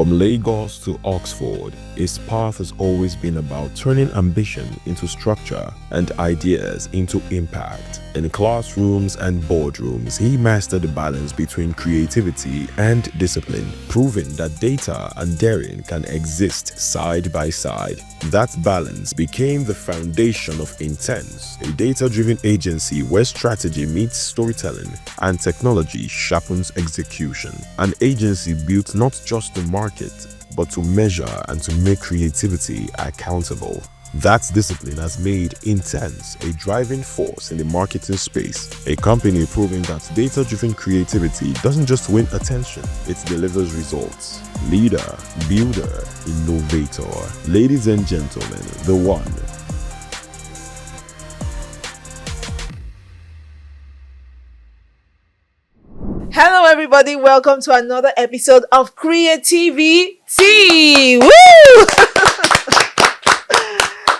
From Lagos to Oxford, his path has always been about turning ambition into structure and ideas into impact. In classrooms and boardrooms, he mastered the balance between creativity and discipline, proving that data and daring can exist side by side. That balance became the foundation of Intense, a data-driven agency where strategy meets storytelling and technology sharpens execution. An agency built not just to market, but to measure and to make creativity accountable. That discipline has made Intense a driving force in the marketing space, a company proving that data-driven creativity doesn't just win attention, it delivers results. Leader, builder, innovator. Ladies and gentlemen, the one. Hello everybody, welcome to another episode of CreativiTEA. Woo!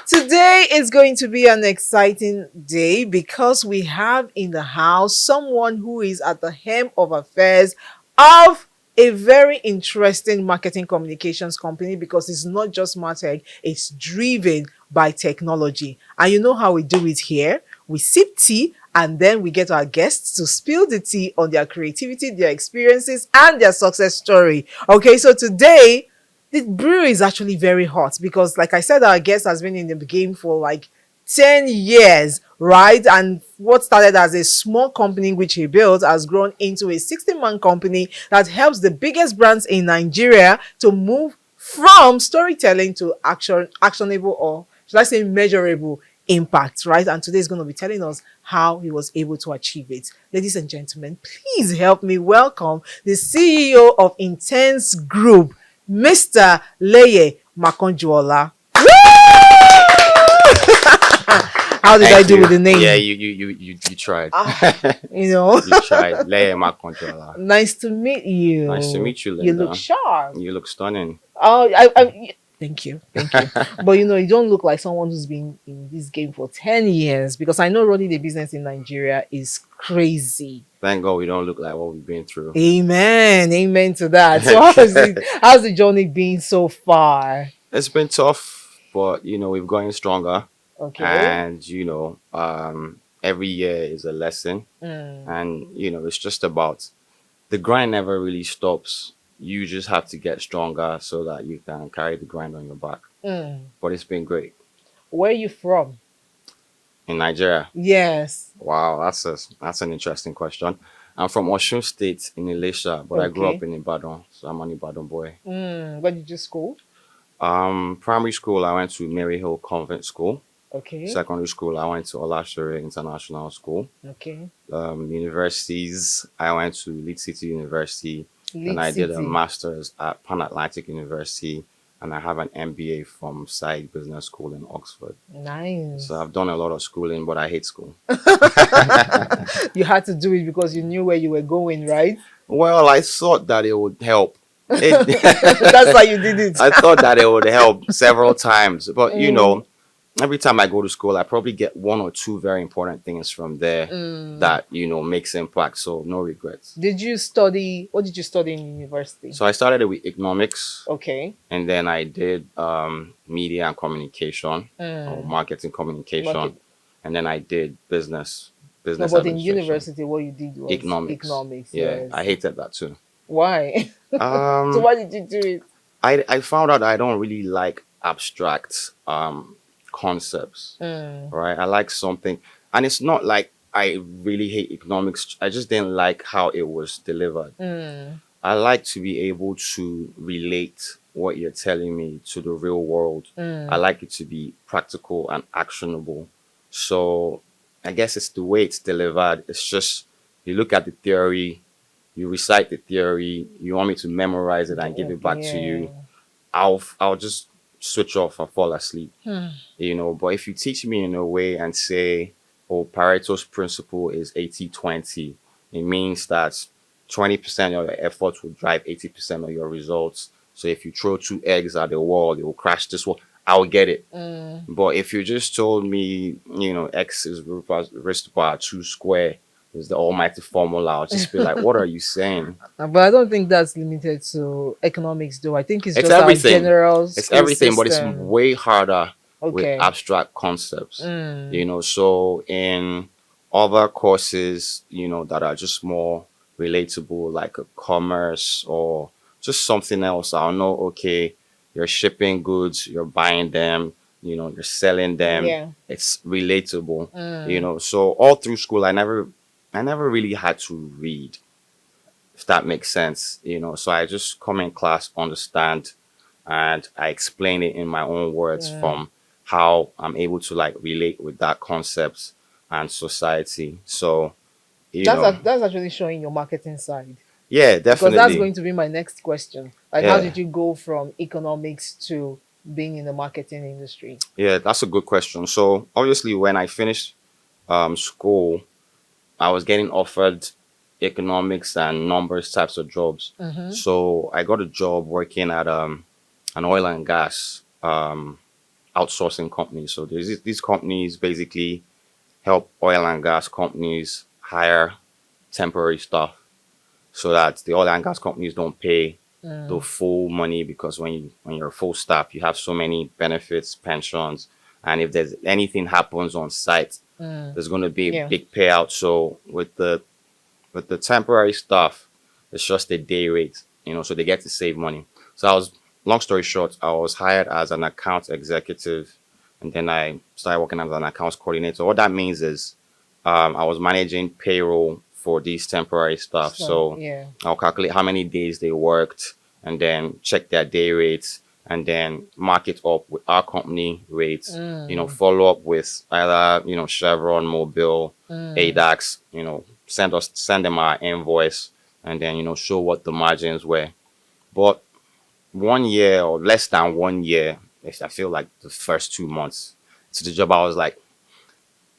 Today is going to be an exciting day because we have in the house someone who is at the helm of affairs of a very interesting marketing communications company, because it's not just martech, it's driven by technology. And you know how we do it here. We sip tea and then we get our guests to spill the tea on their creativity, their experiences, and their success story. Okay, so today, the brew is actually very hot because, like I said, our guest has been in the game for like 10 years, right? And what started as a small company which he built has grown into a 60-man company that helps the biggest brands in Nigeria to move from storytelling to actionable, or should I say measurable impact, right? And today is going to be telling us how he was able to achieve it. Ladies and gentlemen, please help me welcome the CEO of Intense Group, Mr. Leye Makanjuola. How did I do with the name? Yeah, you tried. You know. You tried. Leye Makanjuola. Nice to meet you. Nice to meet you, Linda. You look sharp. You look stunning. Oh, thank you. But you know, you don't look like someone who's been in this game for 10 years, because I know running the business in Nigeria is crazy. Thank God we don't look like what we've been through. Amen to that. So how's the journey been so far? It's been tough, but you know, we've gotten stronger. Okay. And you know, every year is a lesson. And you know, it's just about the grind never really stops. You just have to get stronger so that you can carry the grind on your back. But it's been great. Where are you from? In Nigeria? Yes. Wow, that's an interesting question. I'm from Osun State in Elisha, but I grew up in Ibadan, so I'm an Ibadan boy. Where did you school? Primary school, I went to Mary Hill Convent School. Okay. Secondary school, I went to Olasore International School. Okay. Universities, I went to Lead City University. And I did a master's at Pan Atlantic University, and I have an MBA from Side Business School in Oxford. Nice. So I've done a lot of schooling, but I hate school. You had to do it because you knew where you were going, right? Well, I thought that it would help. That's why you did it. I thought that it would help several times, but you know, every time I go to school, I probably get one or two very important things from there that, you know, makes impact. So no regrets. What did you study in university? So I started with economics. Okay. And then I did media and communication, or marketing communication. And then I did business No, but in university, what you did was economics. Yeah, yes. I hated that too. Why? So why did you do it? I found out I don't really like abstract concepts, right? I like something, and it's not like I really hate economics. I just didn't like how it was delivered. I like to be able to relate what you're telling me to the real world. I like it to be practical and actionable. So I guess it's the way it's delivered. It's just, you look at the theory, you recite the theory, you want me to memorize it and give it back to you. I'll just switch off and fall asleep. You know, but if you teach me in a way and say, oh, Pareto's principle is 80-20, it means that 20% of your effort will drive 80% of your results. So if you throw two eggs at the wall, it will crash this wall. I'll get it. But if you just told me, you know, X is raised to power 2 square, it's the almighty formula. I'll just be like, what are you saying? But I don't think that's limited to economics, though. I think it's It's just our everything. general It's school everything, but it's system. way harder with Okay. abstract concepts. Mm. So in other courses, that are just more relatable, like a commerce or just something else, I'll know, okay, you're shipping goods, you're buying them, you're selling them. Yeah. It's relatable. Mm. So all through school, I never really had to read, if that makes sense. So I just come in class, understand, and I explain it in my own words Yeah. from how I'm able to like relate with that concept and society. So, you That's know, that's actually showing your marketing side, yeah, because that's definitely. going to be my next question. Like, how Yeah. did you go from economics to being in the marketing industry? Yeah, that's a good question. So obviously when I finished school, I was getting offered economics and numbers types of jobs. Mm-hmm. So I got a job working at an oil and gas outsourcing company. So there's these companies basically help oil and gas companies hire temporary staff so that the oil and gas companies don't pay the Mm. full money, because when you're a full staff, you have so many benefits, pensions, and if there's anything happens on site, Mm. there's going to be a Yeah. big payout. So with the temporary staff, it's just a day rate, so they get to save money. So long story short, I was hired as an account executive, and then I started working as an accounts coordinator. What that means is, I was managing payroll for these temporary staff. So So yeah. I'll calculate how many days they worked, and then check their day rates, and then mark it up with our company rates. Mm. Follow up with either Chevron, Mobile, Mm. ADAX. Send them our invoice, and then show what the margins were. But 1 year or less than 1 year, I feel like the first 2 months to the job, I was like,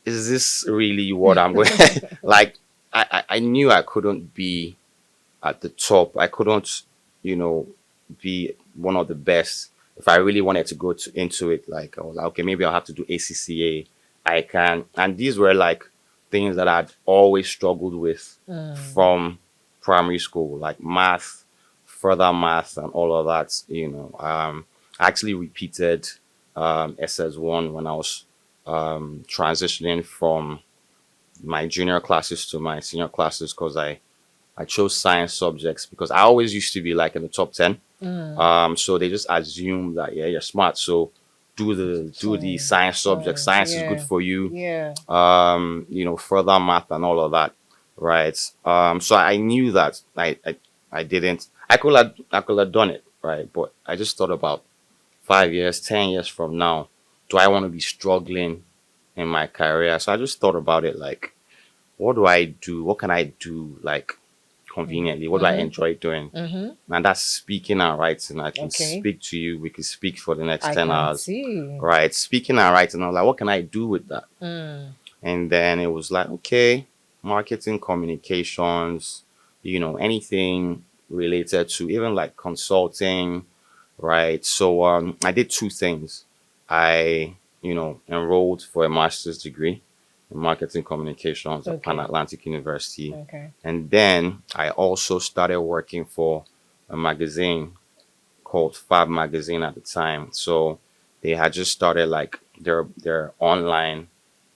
is this really what I'm going? Like, I knew I couldn't be at the top. I couldn't, you know, be one of the best. If I really wanted to go into it, like I was like, okay, maybe I'll have to do ACCA. I can, and these were like things that I'd always struggled with Mm. from primary school, like math, further math, and all of that. I actually repeated SS1 when I was transitioning from my junior classes to my senior classes, because I chose science subjects because I always used to be like in the top 10. Mm. So they just assume that, yeah, you're smart. So do the science subject. Science. Science is good Yeah. for you. Yeah. Further math and all of that. Right. So I knew that I didn't I could have done it, right? But I just thought about 5 years, 10 years from now, do I want to be struggling in my career? So I just thought about it like, what do I do? What can I do like conveniently? What do I Mm-hmm. enjoy doing? Mm-hmm. And that's speaking and writing. I can Okay. speak to you. We can speak for the next I 10 can hours. see. Right. Speaking and writing. I was like, what can I do with that? Mm. And then it was like, okay, marketing, communications, anything related to even like consulting, right? So I did two things. I, enrolled for a master's degree in marketing communications at Pan Okay. Atlantic University. Okay. And then I also started working for a magazine called Fab Magazine at the time. So they had just started like their online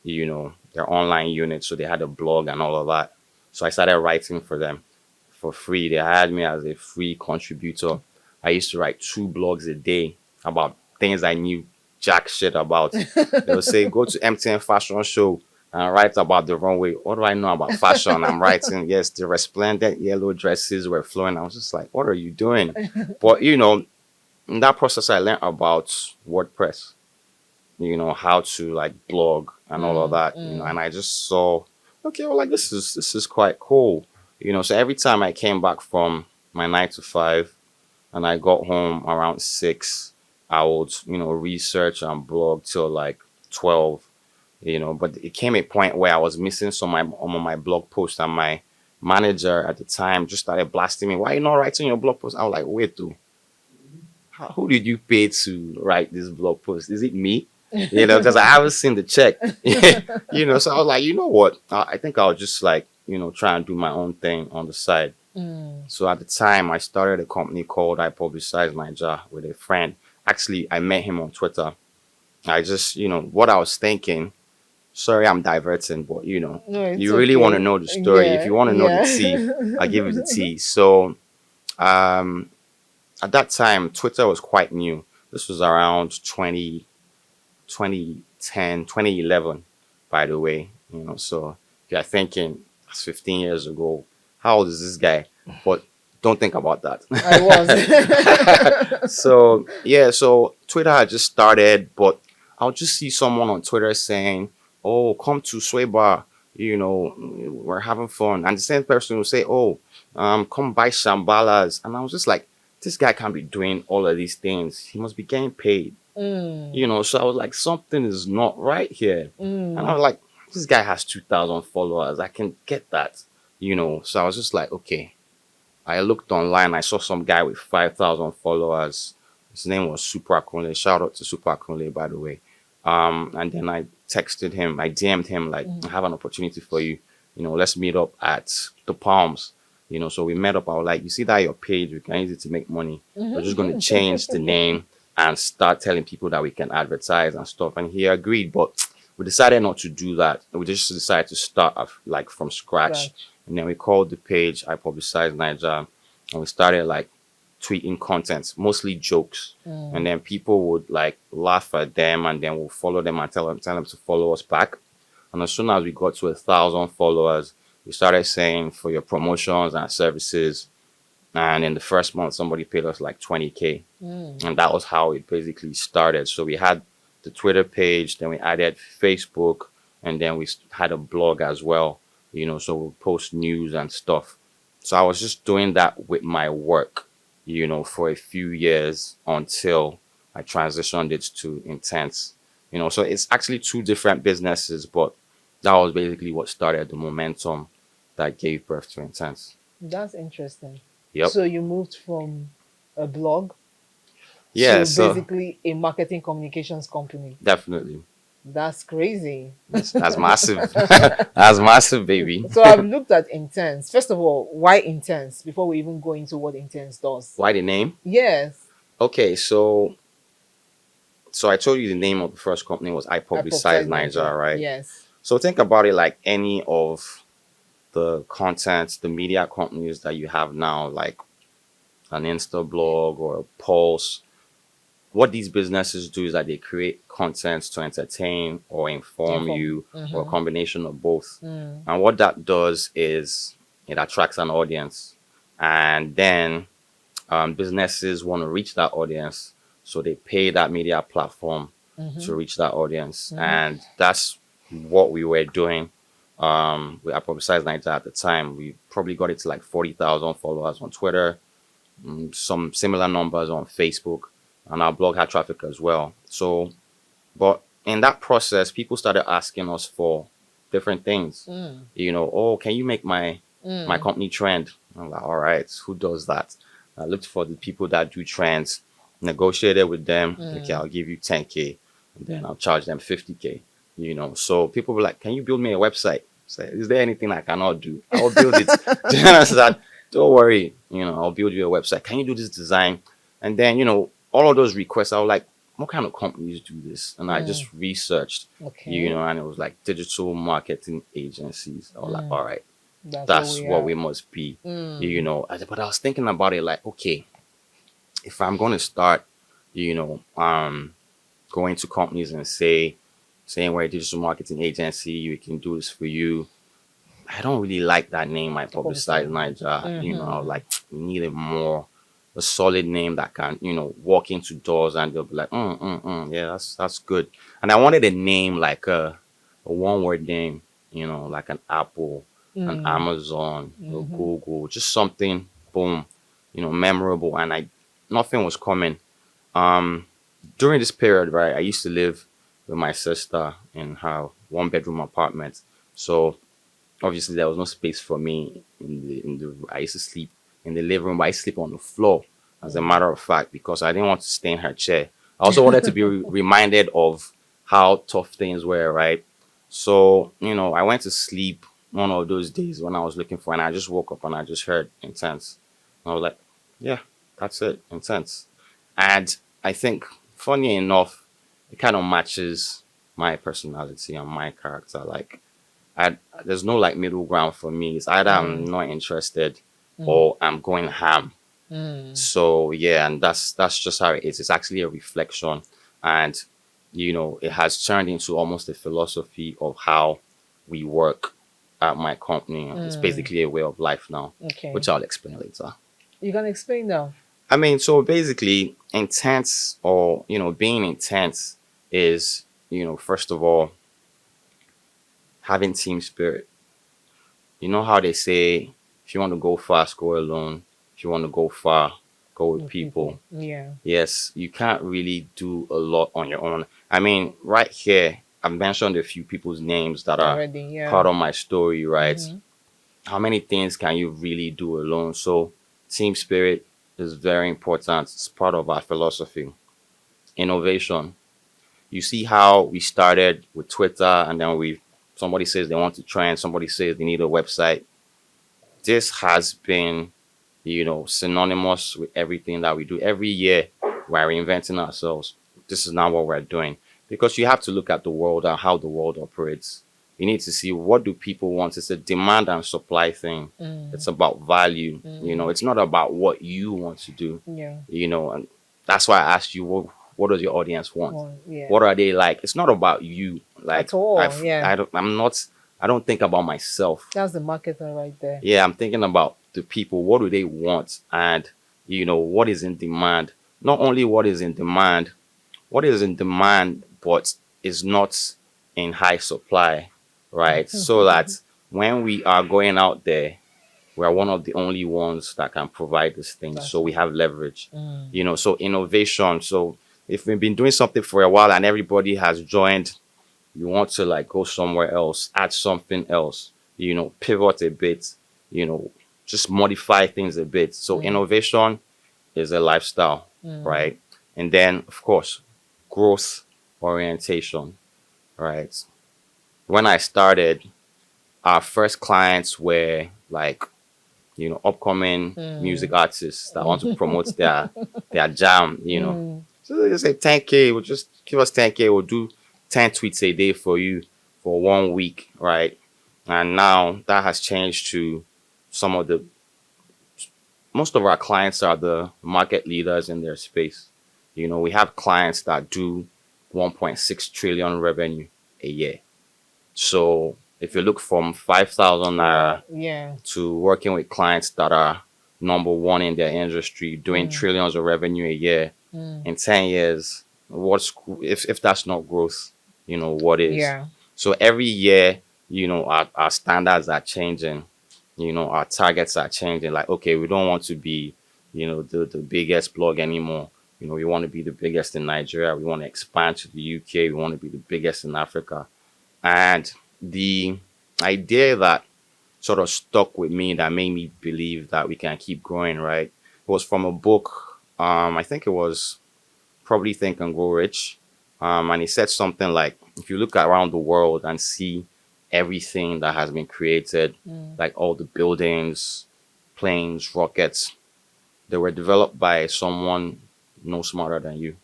unit. So they had a blog and all of that. So I started writing for them for free. They hired me as a free contributor. I used to write 2 blogs a day about things I knew jack shit about. They'll say, go to MTN fashion show and write about the runway. What do I know about fashion? I'm writing, yes, the resplendent yellow dresses were flowing. I was just like, what are you doing? But in that process, I learned about WordPress, how to like blog and all of Mm. that, Mm. and I just saw, okay, well, like this is quite cool, so every time I came back from my 9 to 5 and I got home around 6, I would, research and blog till like 12, but it came a point where I was missing some of my blog posts, and my manager at the time just started blasting me, why are you not writing your blog post? I was like, wait, dude, who did you pay to write this blog post? Is it me? Because I haven't seen the check. So I was like, you know what? I think I'll just like try and do my own thing on the side. Mm. So at the time, I started a company called I Publicize Niger with a friend. Actually, I met him on Twitter. I just, what I was thinking. Sorry, I'm diverting, but No, it's you really want to okay. know the story. If Yeah, you want to know the tea, yeah. I'll give you the tea. So, um, at that time, Twitter was quite new. This was around 2010, 2011, by the way. So if you're thinking that's 15 years ago, how old is this guy? But don't think about that. I was. So yeah, so Twitter had just started, but I'll just see someone on Twitter saying, "Oh, come to Sweba, we're having fun," and the same person will say, "Oh, come buy shambalas," and I was just like, "This guy can't be doing all of these things. He must be getting paid." Mm, So I was like, something is not right here. And I mm. was like, this guy has 2,000 followers. I can get that. So I was just like, okay. I looked online. I saw some guy with 5,000 followers. His name was Super Akunle. Shout out to Super Akunle, by the way. And then I texted him. I DM'd him like, I have an opportunity for you. Let's meet up at the Palms. So we met up. I was like, you see that your page, we can use it to make money. We're just going to change the name and start telling people that we can advertise and stuff. And he agreed, but we decided not to do that. We just decided to start like from scratch. Scratch. And then we called the page I Publicize Niger, and we started like tweeting content, mostly jokes. And then people would like laugh at them, and then we'll follow them and tell them to follow us back. And as soon as we got to 1,000 followers, we started saying for your promotions and services. And in the first month, somebody paid us like 20K. And that was how it basically started. So we had the Twitter page, then we added Facebook, and then we had a blog as well, so we'll post news and stuff. So I was just doing that with my work, for a few years until I transitioned it to Intense. So it's actually two different businesses, but that was basically what started the momentum that gave birth to Intense. That's interesting. Yep. So you moved from a blog Yeah, to so basically a marketing communications company. definitely. That's crazy. That's massive. That's massive, baby. So I've looked at Intense. First of all, why Intense? Before we even go into what Intense does. Why the name? Yes, Okay, so I told you the name of the first company was I I Publicize publicized Niger, right? Yes. So think about it like any of the content, the media companies that you have now, like an Insta blog or a Pulse. What these businesses do is that they create content to entertain or inform you, or a combination of both. And what that does is it attracts an audience, and then businesses want to reach that audience, so they pay that media platform to reach that audience, and that's what we were doing. We publicized Niger at the time. We probably got it to like 40,000 followers on Twitter, some similar numbers on Facebook, and our blog had traffic as well. So, but in that process, people started asking us for different things. Oh, can you make my company trend? I'm like, all right, who does that? I looked for the people that do trends, negotiated with them. Okay, I'll give you 10K, and then I'll charge them 50K. So people were like, can you build me a website? Say, is there anything I cannot do? I'll build it. Do you understand? Don't worry, I'll build you a website. Can you do this design? And then, all of those requests, I was like, what kind of companies do this? And I just researched, Okay. and it was like digital marketing agencies. I was like, all right, That's, that's what are. we must be, But I was thinking about it like, okay, if I'm going to start, going to companies and saying we're a digital marketing agency, we can do this for you. I don't really like that name, I Publicize Niger. I was like, we need a solid name that can, walk into doors and they'll be like, yeah, that's good. And I wanted a name like a one-word name, like an Apple, an Amazon, a Google, just something, boom, memorable. And nothing was coming. During this period, right, I used to live with my sister in her one-bedroom apartment. So obviously there was no space for me in the I used to sleep in the living room, but I sleep on the floor, as a matter of fact, because I didn't want to stay in her chair. I also wanted to be reminded of how tough things were, right? So, I went to sleep one of those days when I was looking for, and I just woke up and I just heard intense. I was like, yeah, that's it, intense. And I think, funny enough, it kind of matches my personality and my character. Like, there's no like middle ground for me. It's either I'm not interested or I'm going ham. So yeah, and that's just how it is. It's actually a reflection, and it has turned into almost a philosophy of how we work at my company. It's basically a way of life now, Okay. which I'll explain later. You can explain now. I mean, so basically, intense or being intense is first of all having team spirit. You know how they say, if you want to go fast, go alone. If you want to go far, go with people. Yeah. Yes, you can't really do a lot on your own. I mean, right here, I've mentioned a few people's names that are Already, yeah. part of my story, right? How many things can you really do alone? So, team spirit is very important. It's part of our philosophy. Innovation. You see how we started with Twitter, and then somebody says they want to trend, somebody says they need a website. This has been synonymous with everything that we do. Every year, we're reinventing ourselves. This is not what we're doing. Because you have to look at the world and how the world operates. You need to see, what do people want. It's a demand and supply thing. It's about value. It's not about what you want to do. Yeah. And that's why I asked you, what does your audience want? Well, yeah. What are they like? It's not about you. Like, At all, yeah. I don't think about myself. That's the marketer right there. Yeah, I'm thinking about the people. What do they want? And, what is in demand? Not only what is in demand, but is not in high supply, right? So that when we are going out there, we are one of the only ones that can provide these things. So we have leverage, so innovation. So if we've been doing something for a while and everybody has joined, you want to like go somewhere else, add something else, pivot a bit, just modify things a bit. So innovation is a lifestyle, right? And then, of course, growth orientation, right? When I started, our first clients were like, upcoming music artists that want to promote their jam, So they say 10K, we'll just give us 10K, we'll do 10 tweets a day for you for 1 week, right? And now that has changed to most of our clients are the market leaders in their space. We have clients that do 1.6 trillion revenue a year. So if you look from 5,000 naira to working with clients that are number one in their industry, doing trillions of revenue a year in 10 years, if that's not growth, what is? Yeah. So every year, our standards are changing, our targets are changing. Like, okay, we don't want to be, the biggest blog anymore. We want to be the biggest in Nigeria. We want to expand to the UK. We want to be the biggest in Africa. And the idea that sort of stuck with me, that made me believe that we can keep growing, right, was from a book. I think it was probably Think and Grow Rich. And he said something like, if you look around the world and see everything that has been created, like all the buildings, planes, rockets, they were developed by someone no smarter than you.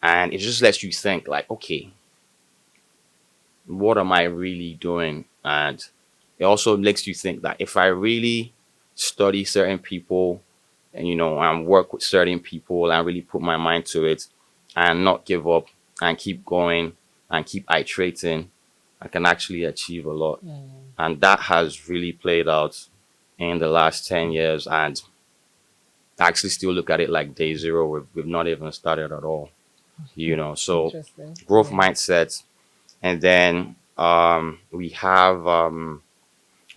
And it just lets you think like, okay, what am I really doing? And it also makes you think that if I really study certain people and, and work with certain people and really put my mind to it and not give up and keep going and keep iterating, I can actually achieve a lot. And that has really played out in the last 10 years. And I actually still look at it like day zero. We've not even started at all, so growth mindset. And then we have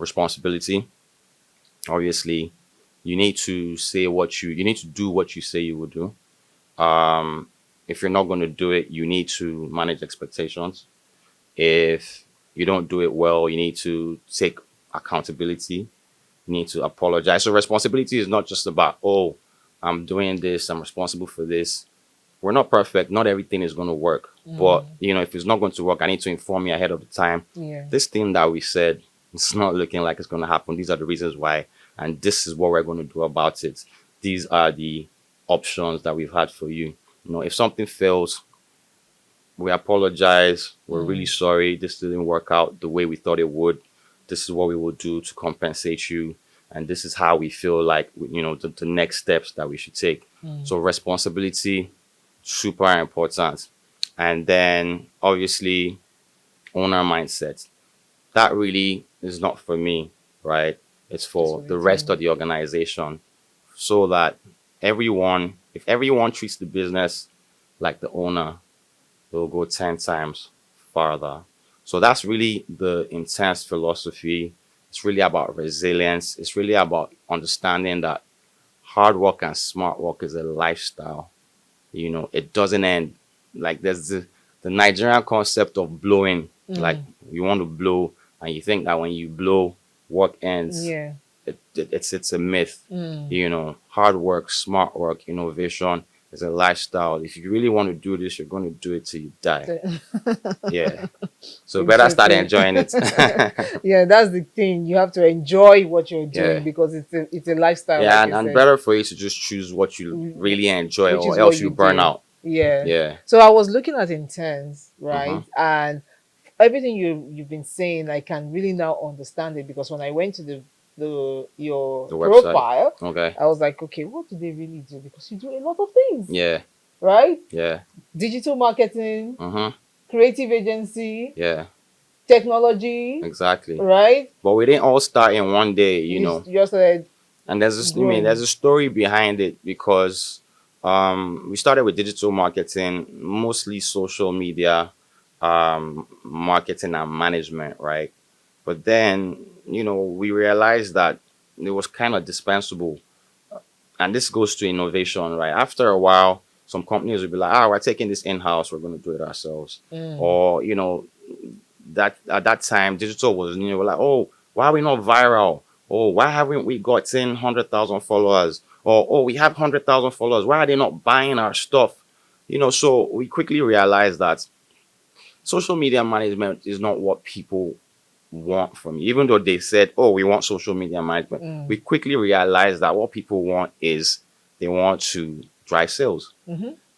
responsibility. Obviously, you need to you need to do what you say you will do. If you're not going to do it, you need to manage expectations. If you don't do it well, you need to take accountability. You need to apologize. So responsibility is not just about, oh, I'm doing this, I'm responsible for this. We're not perfect. Not everything is going to work. But, if it's not going to work, I need to inform you ahead of the time. Yeah. This thing that we said, It's not looking like it's going to happen. These are the reasons why, and this is what we're going to do about it. These are the options that we've had for you. You know, if something fails, we apologize. We're really sorry. This didn't work out the way we thought it would. This is what we will do to compensate you. And this is how we feel like, you know, the next steps that we should take. So responsibility, super important. And then obviously owner mindset. That really is not for me, right? It's for the rest of the organization, so that if everyone treats the business like the owner, they'll go 10 times farther. So that's really the intense philosophy. It's really about resilience. It's really about understanding that hard work and smart work is a lifestyle. You know, it doesn't end. Like there's the Nigerian concept of blowing. Like you want to blow and you think that when you blow, work ends. Yeah. It's a myth. You know, hard work, smart work, innovation is a lifestyle. If you really want to do this, you're going to do it till you die. Yeah. So better start enjoying it. Yeah, that's the thing. You have to enjoy what you're doing Yeah. because it's a lifestyle. Yeah, like you and said. better for you to just choose what you really enjoy, Which or is else what you you burn do. out. Yeah. Yeah. So I was looking at Intense, right? And everything you've been saying, I can really now understand it, because when I went to your The website. profile, Okay. I was like, okay, what do they really do? Because you do a lot of things, Yeah. right? Yeah. Digital marketing, Mm-hmm. creative agency, Yeah. technology, Exactly. right? But we didn't all start in one day, you know. You just said, And there's a story behind it, because we started with digital marketing, mostly social media, marketing and management, right? But then, you know, we realized that it was kind of dispensable. And this goes to innovation, right? After a while, some companies will be like, we're taking this in-house, we're going to do it ourselves. Or, you know, that at that time, digital was new. We're like, oh, why are we not viral? Oh, why haven't we gotten 100,000 followers? Or, oh, we have 100,000 followers. Why are they not buying our stuff? You know, so we quickly realized that social media management is not what people want from you. Even though they said, oh, we want social media management, we quickly realized that what people want is they want to drive sales.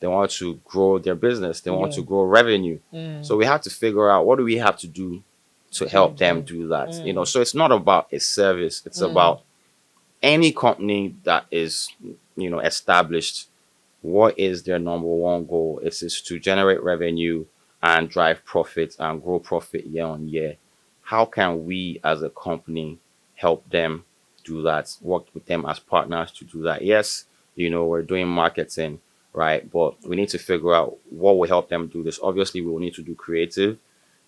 They want to grow their business. They want to grow revenue. So we have to figure out, what do we have to do to help them do that? You know, so it's not about a service. It's about any company that is, you know, established. What is their number one goal? It's to generate revenue and drive profit and grow profit year on year. How can we as a company help them do that? Work with them as partners to do that? Yes, you know, we're doing marketing, right? But we need to figure out what will help them do this. Obviously, we will need to do creative.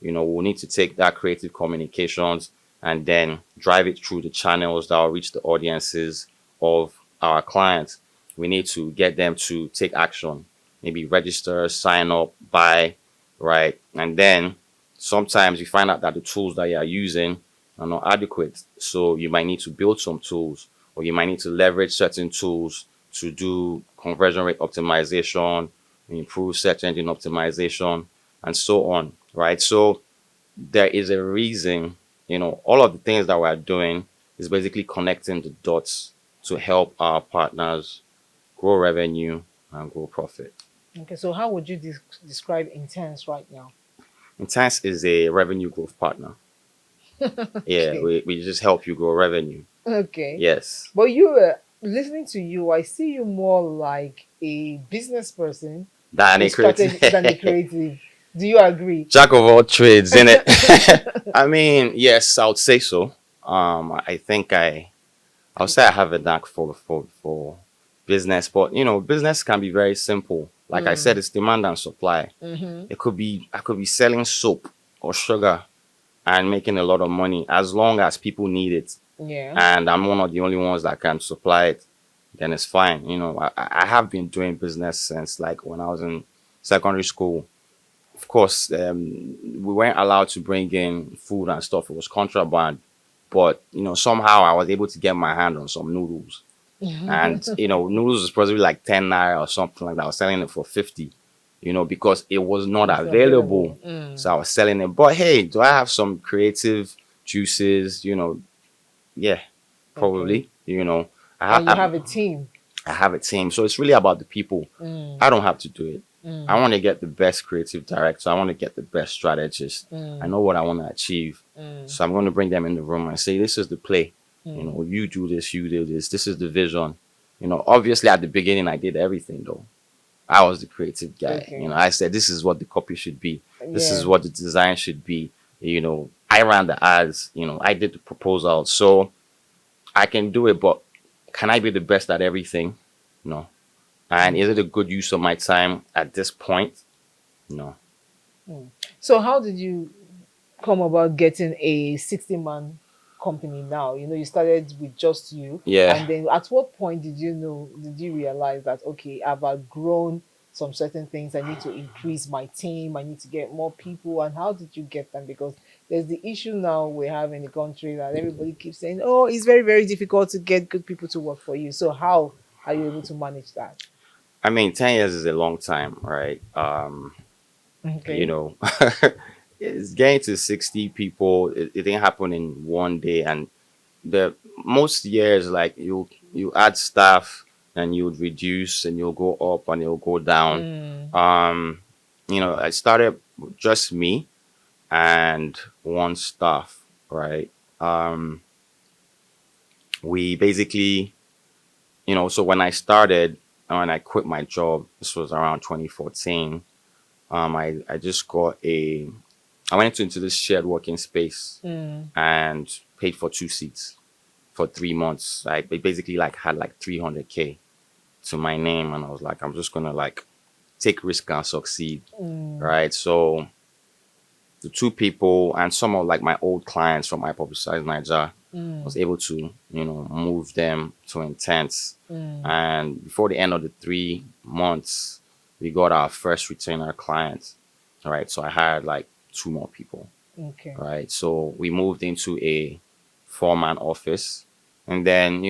You know, we'll need to take that creative communications and then drive it through the channels that will reach the audiences of our clients. We need to get them to take action, maybe register, sign up, buy, right? And then sometimes you find out that the tools that you are using are not adequate. So you might need to build some tools, or you might need to leverage certain tools to do conversion rate optimization, improve search engine optimization, and so on, right? So there is a reason, you know, all of the things that we're doing is basically connecting the dots to help our partners grow revenue and grow profit. okay, so how would you describe Intense right now? Intense is a revenue growth partner. Yeah, we just help you grow revenue. Okay. Yes. But listening to you, I see you more like a business person, That a ain't crazy. strategist than a creative. Do you agree? Jack of all trades, in it. I mean, yes, I would say so. I think I would say I have a knack for business, but you know, business can be very simple. Like I said, it's demand and supply. I could be selling soap or sugar and making a lot of money, as long as people need it, Yeah. and I'm one of the only ones that can supply it. Then it's fine. You know, I have been doing business since like when I was in secondary school. Of course, we weren't allowed to bring in food and stuff. It was contraband. But, you know, somehow I was able to get my hand on some noodles. And, you know, noodles was probably like 10 naira or something like that. I was selling it for 50, you know, because it was not It's available. available. So I was selling it. But hey, do I have some creative juices, yeah, Okay. probably, And you I, have a team. I have a team. So it's really about the people. I don't have to do it. I want to get the best creative director. I want to get the best strategist. I know what I want to achieve. So I'm going to bring them in the room and say, this is the play. You do this, you do this. This is the vision. Obviously at the beginning, I did everything though. I was the creative guy. Okay. I said, this is what the copy should be. This is Yeah. what the design should be. I ran the ads. I did the proposal. So I can do it, but can I be the best at everything? No. And is it a good use of my time at this point? No. So how did you come about getting a 60-man company now? You started with just you. Yeah. And then at what point did you realize that, okay, I've outgrown some certain things. I need to increase my team. I need to get more people. And how did you get them? Because there's the issue now we have in the country that everybody keeps saying, oh, it's very, very difficult to get good people to work for you. So how are you able to manage that? I mean, 10 years is a long time, right? Okay. You know, it's getting to 60 people. It didn't happen in one day. And the most years, like you add staff and you'd reduce and you'll go up and you'll go down. I started with just me and one staff, right? We basically, so when I started, when I quit my job, this was around 2014. I just I went into this shared working space and paid for 2 seats for 3 months. I basically had like 300K to my name, and I was like, I'm just gonna take risk and succeed, right? So the two people and some of my old clients from I Publicize Niger was able to move them to Intense, and before the end of the 3 months, we got our first retainer client. All right, so I hired two more people. Okay. Right, so we moved into a 4-man office, and then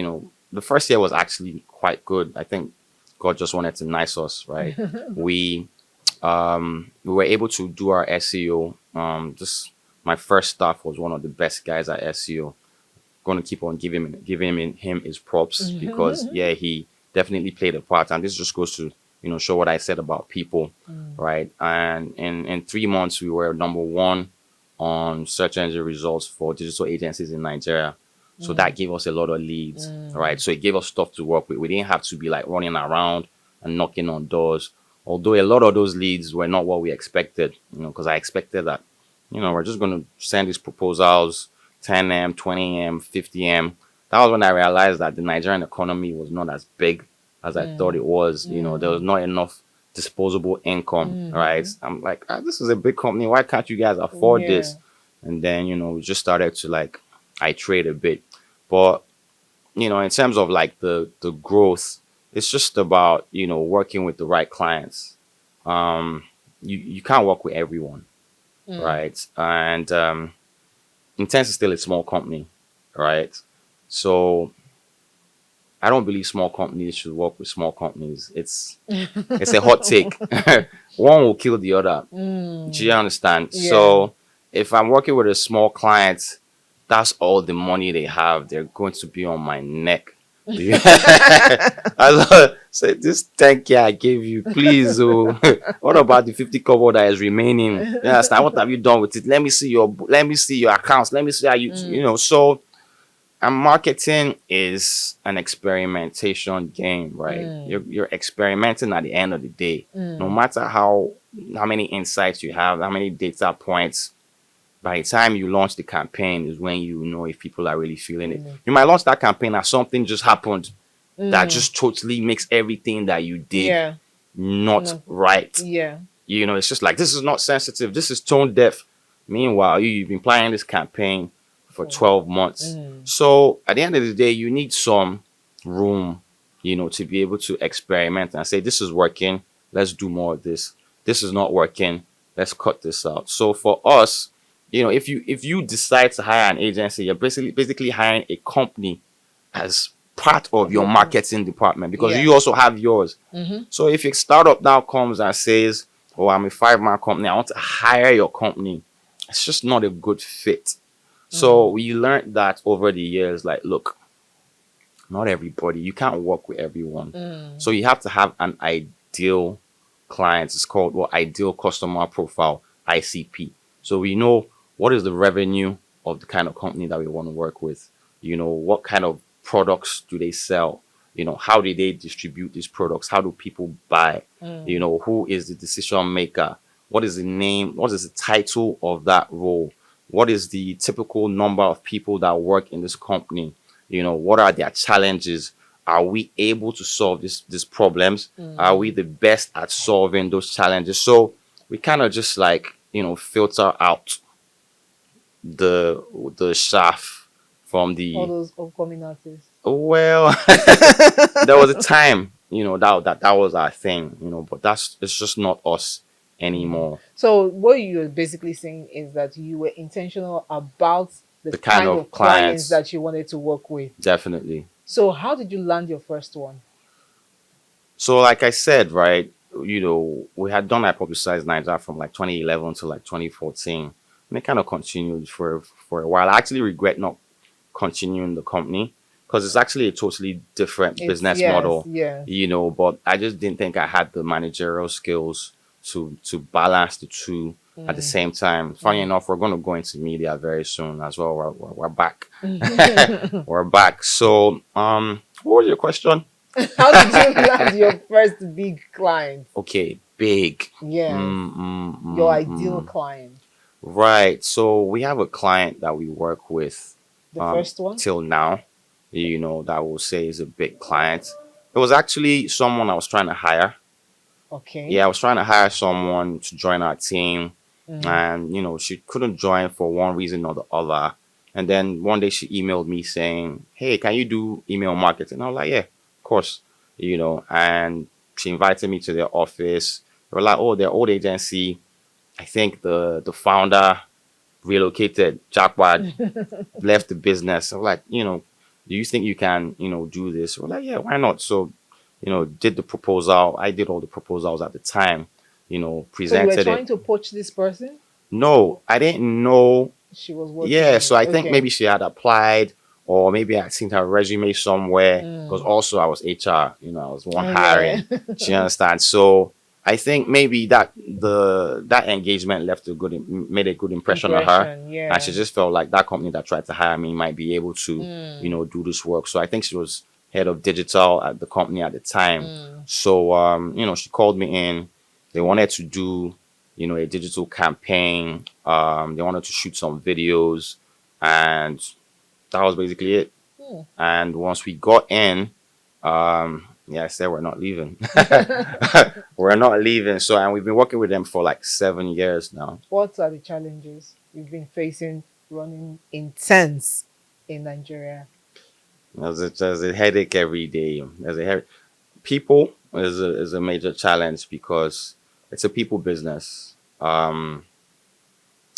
the first year was actually quite good. I think God just wanted to nice us, right? we we were able to do our SEO. Just my first staff was one of the best guys at SEO. Going to keep on giving him his props because he definitely played a part, and this just goes to show what I said about people, right? And in 3 months we were number one on search engine results for digital agencies in Nigeria. So that gave us a lot of leads, right? So it gave us stuff to work with. We didn't have to be running around and knocking on doors. Although a lot of those leads were not what we expected, because I expected that, we're just going to send these proposals 10 a.m., 20 a.m., 50 a.m. That was when I realized that the Nigerian economy was not as big as I thought it was. There was not enough disposable income, right? I'm like, this is a big company. Why can't you guys afford this? And then, we just started to iterate a bit. But, in terms of the growth, it's just about, working with the right clients. You can't work with everyone, right? And Intense is still a small company, right? So I don't believe small companies should work with small companies. It's a hot take. One will kill the other. Do you understand? Yeah. So if I'm working with a small client, that's all the money they have. They're going to be on my neck. I say, this 10K I gave you, please. Oh, what about the 50 kobo that is remaining? You understand? What have you done with it? Let me see your accounts. Let me see how you So, and marketing is an experimentation game, right? You're experimenting at the end of the day. No matter how many insights you have, how many data points, by the time you launch the campaign is when you know if people are really feeling it. You might launch that campaign and something just happened that just totally makes everything that you did not right. Yeah. It's just this is not sensitive. This is tone deaf. Meanwhile, you've been planning this campaign for 12 months. So at the end of the day, you need some room, to be able to experiment and say, this is working. Let's do more of this. This is not working. Let's cut this out. So for us, if you decide to hire an agency, you're basically hiring a company as part of your marketing department because you also have yours. So if a startup now comes and says, oh, I'm a 5-man company, I want to hire your company, it's just not a good fit. So we learned that over the years, like, look, not everybody, you can't work with everyone. So you have to have an ideal client. It's called what, ideal customer profile, ICP. So we know what is the revenue of the kind of company that we want to work with. What kind of products do they sell? How do they distribute these products? How do people buy? Who is the decision maker? What is the name? What is the title of that role? What is the typical number of people that work in this company? What are their challenges? Are we able to solve these problems? Are we the best at solving those challenges? So we kind of just like, filter out the chaff from the, All those upcoming artists. well, there was a time, that was our thing, but it's just not us anymore. So what you're basically saying is that you were intentional about the The kind kind of of clients clients. that you wanted to work with. Definitely. So how did you land your first one? So like I said, right, we had done Hypothesize Nigeria from like 2011 to like 2014. And it kind of continued for a while. I actually regret not continuing the company because it's actually a totally different business yes, model, yes. but I just didn't think I had the managerial skills to balance the two at the same time. Funny enough, we're going to go into media very soon as well. We're back. We're back. So, what was your question? How did you land your first big client? Okay, big. Yes. Mm, Your ideal client. Right. So we have a client that we work with The first one? till now, that we'll say is a big client. It was actually someone I was trying to hire. Okay. Yeah, I was trying to hire someone to join our team. And, she couldn't join for one reason or the other. And then one day she emailed me saying, hey, can you do email marketing? I was like, yeah, of course. And she invited me to their office. They were like, oh, their old agency. I think the founder relocated, Jackwad, left the business. I was like, do you think you can, do this? We're like, yeah, why not? So, did the proposal. I did all the proposals at the time, So you were presented trying it. to poach this person? No, I didn't know. She was working. Yeah, on so it. I think Okay. maybe she had applied or maybe I seen her resume somewhere because also I was HR, I was the one Oh, hiring. yeah. Do you understand? So I think maybe that that engagement made a good impression on her. Impression, yeah. And she just felt like that company that tried to hire me might be able to, do this work. So I think she was head of digital at the company at the time. So she called me in. They wanted to do, a digital campaign. They wanted to shoot some videos, and that was basically it. And once we got in, yeah, I said we're not leaving. We're not leaving. So, and we've been working with them for like 7 years now. What are the challenges you've been facing running intense in Nigeria? There's a headache every day. People is a major challenge because it's a people business.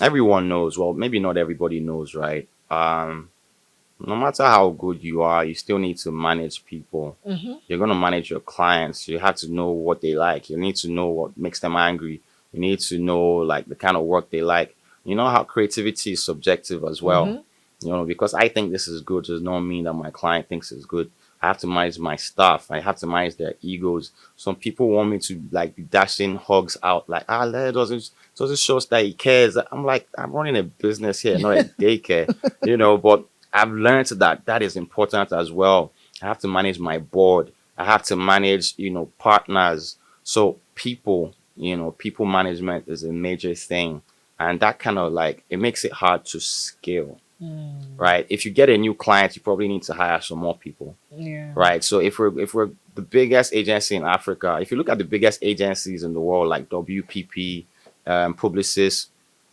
Everyone knows. Well, maybe not everybody knows, right? No matter how good you are, you still need to manage people. You're going to manage your clients. You have to know what they like. You need to know what makes them angry. You need to know like the kind of work they like. You know how creativity is subjective as well. Because I think this is good does not mean that my client thinks it's good. I have to manage my staff. I have to manage their egos. Some people want me to like be dashing hugs out like, Leye doesn't show us that he cares. I'm like, I'm running a business here, not a daycare, but I've learned that is important as well. I have to manage my board. I have to manage, partners. So people management is a major thing. And that kind of like, it makes it hard to scale, right? If you get a new client, you probably need to hire some more people, Yeah. right? So if we're the biggest agency in Africa, if you look at the biggest agencies in the world, like WPP, Publicis,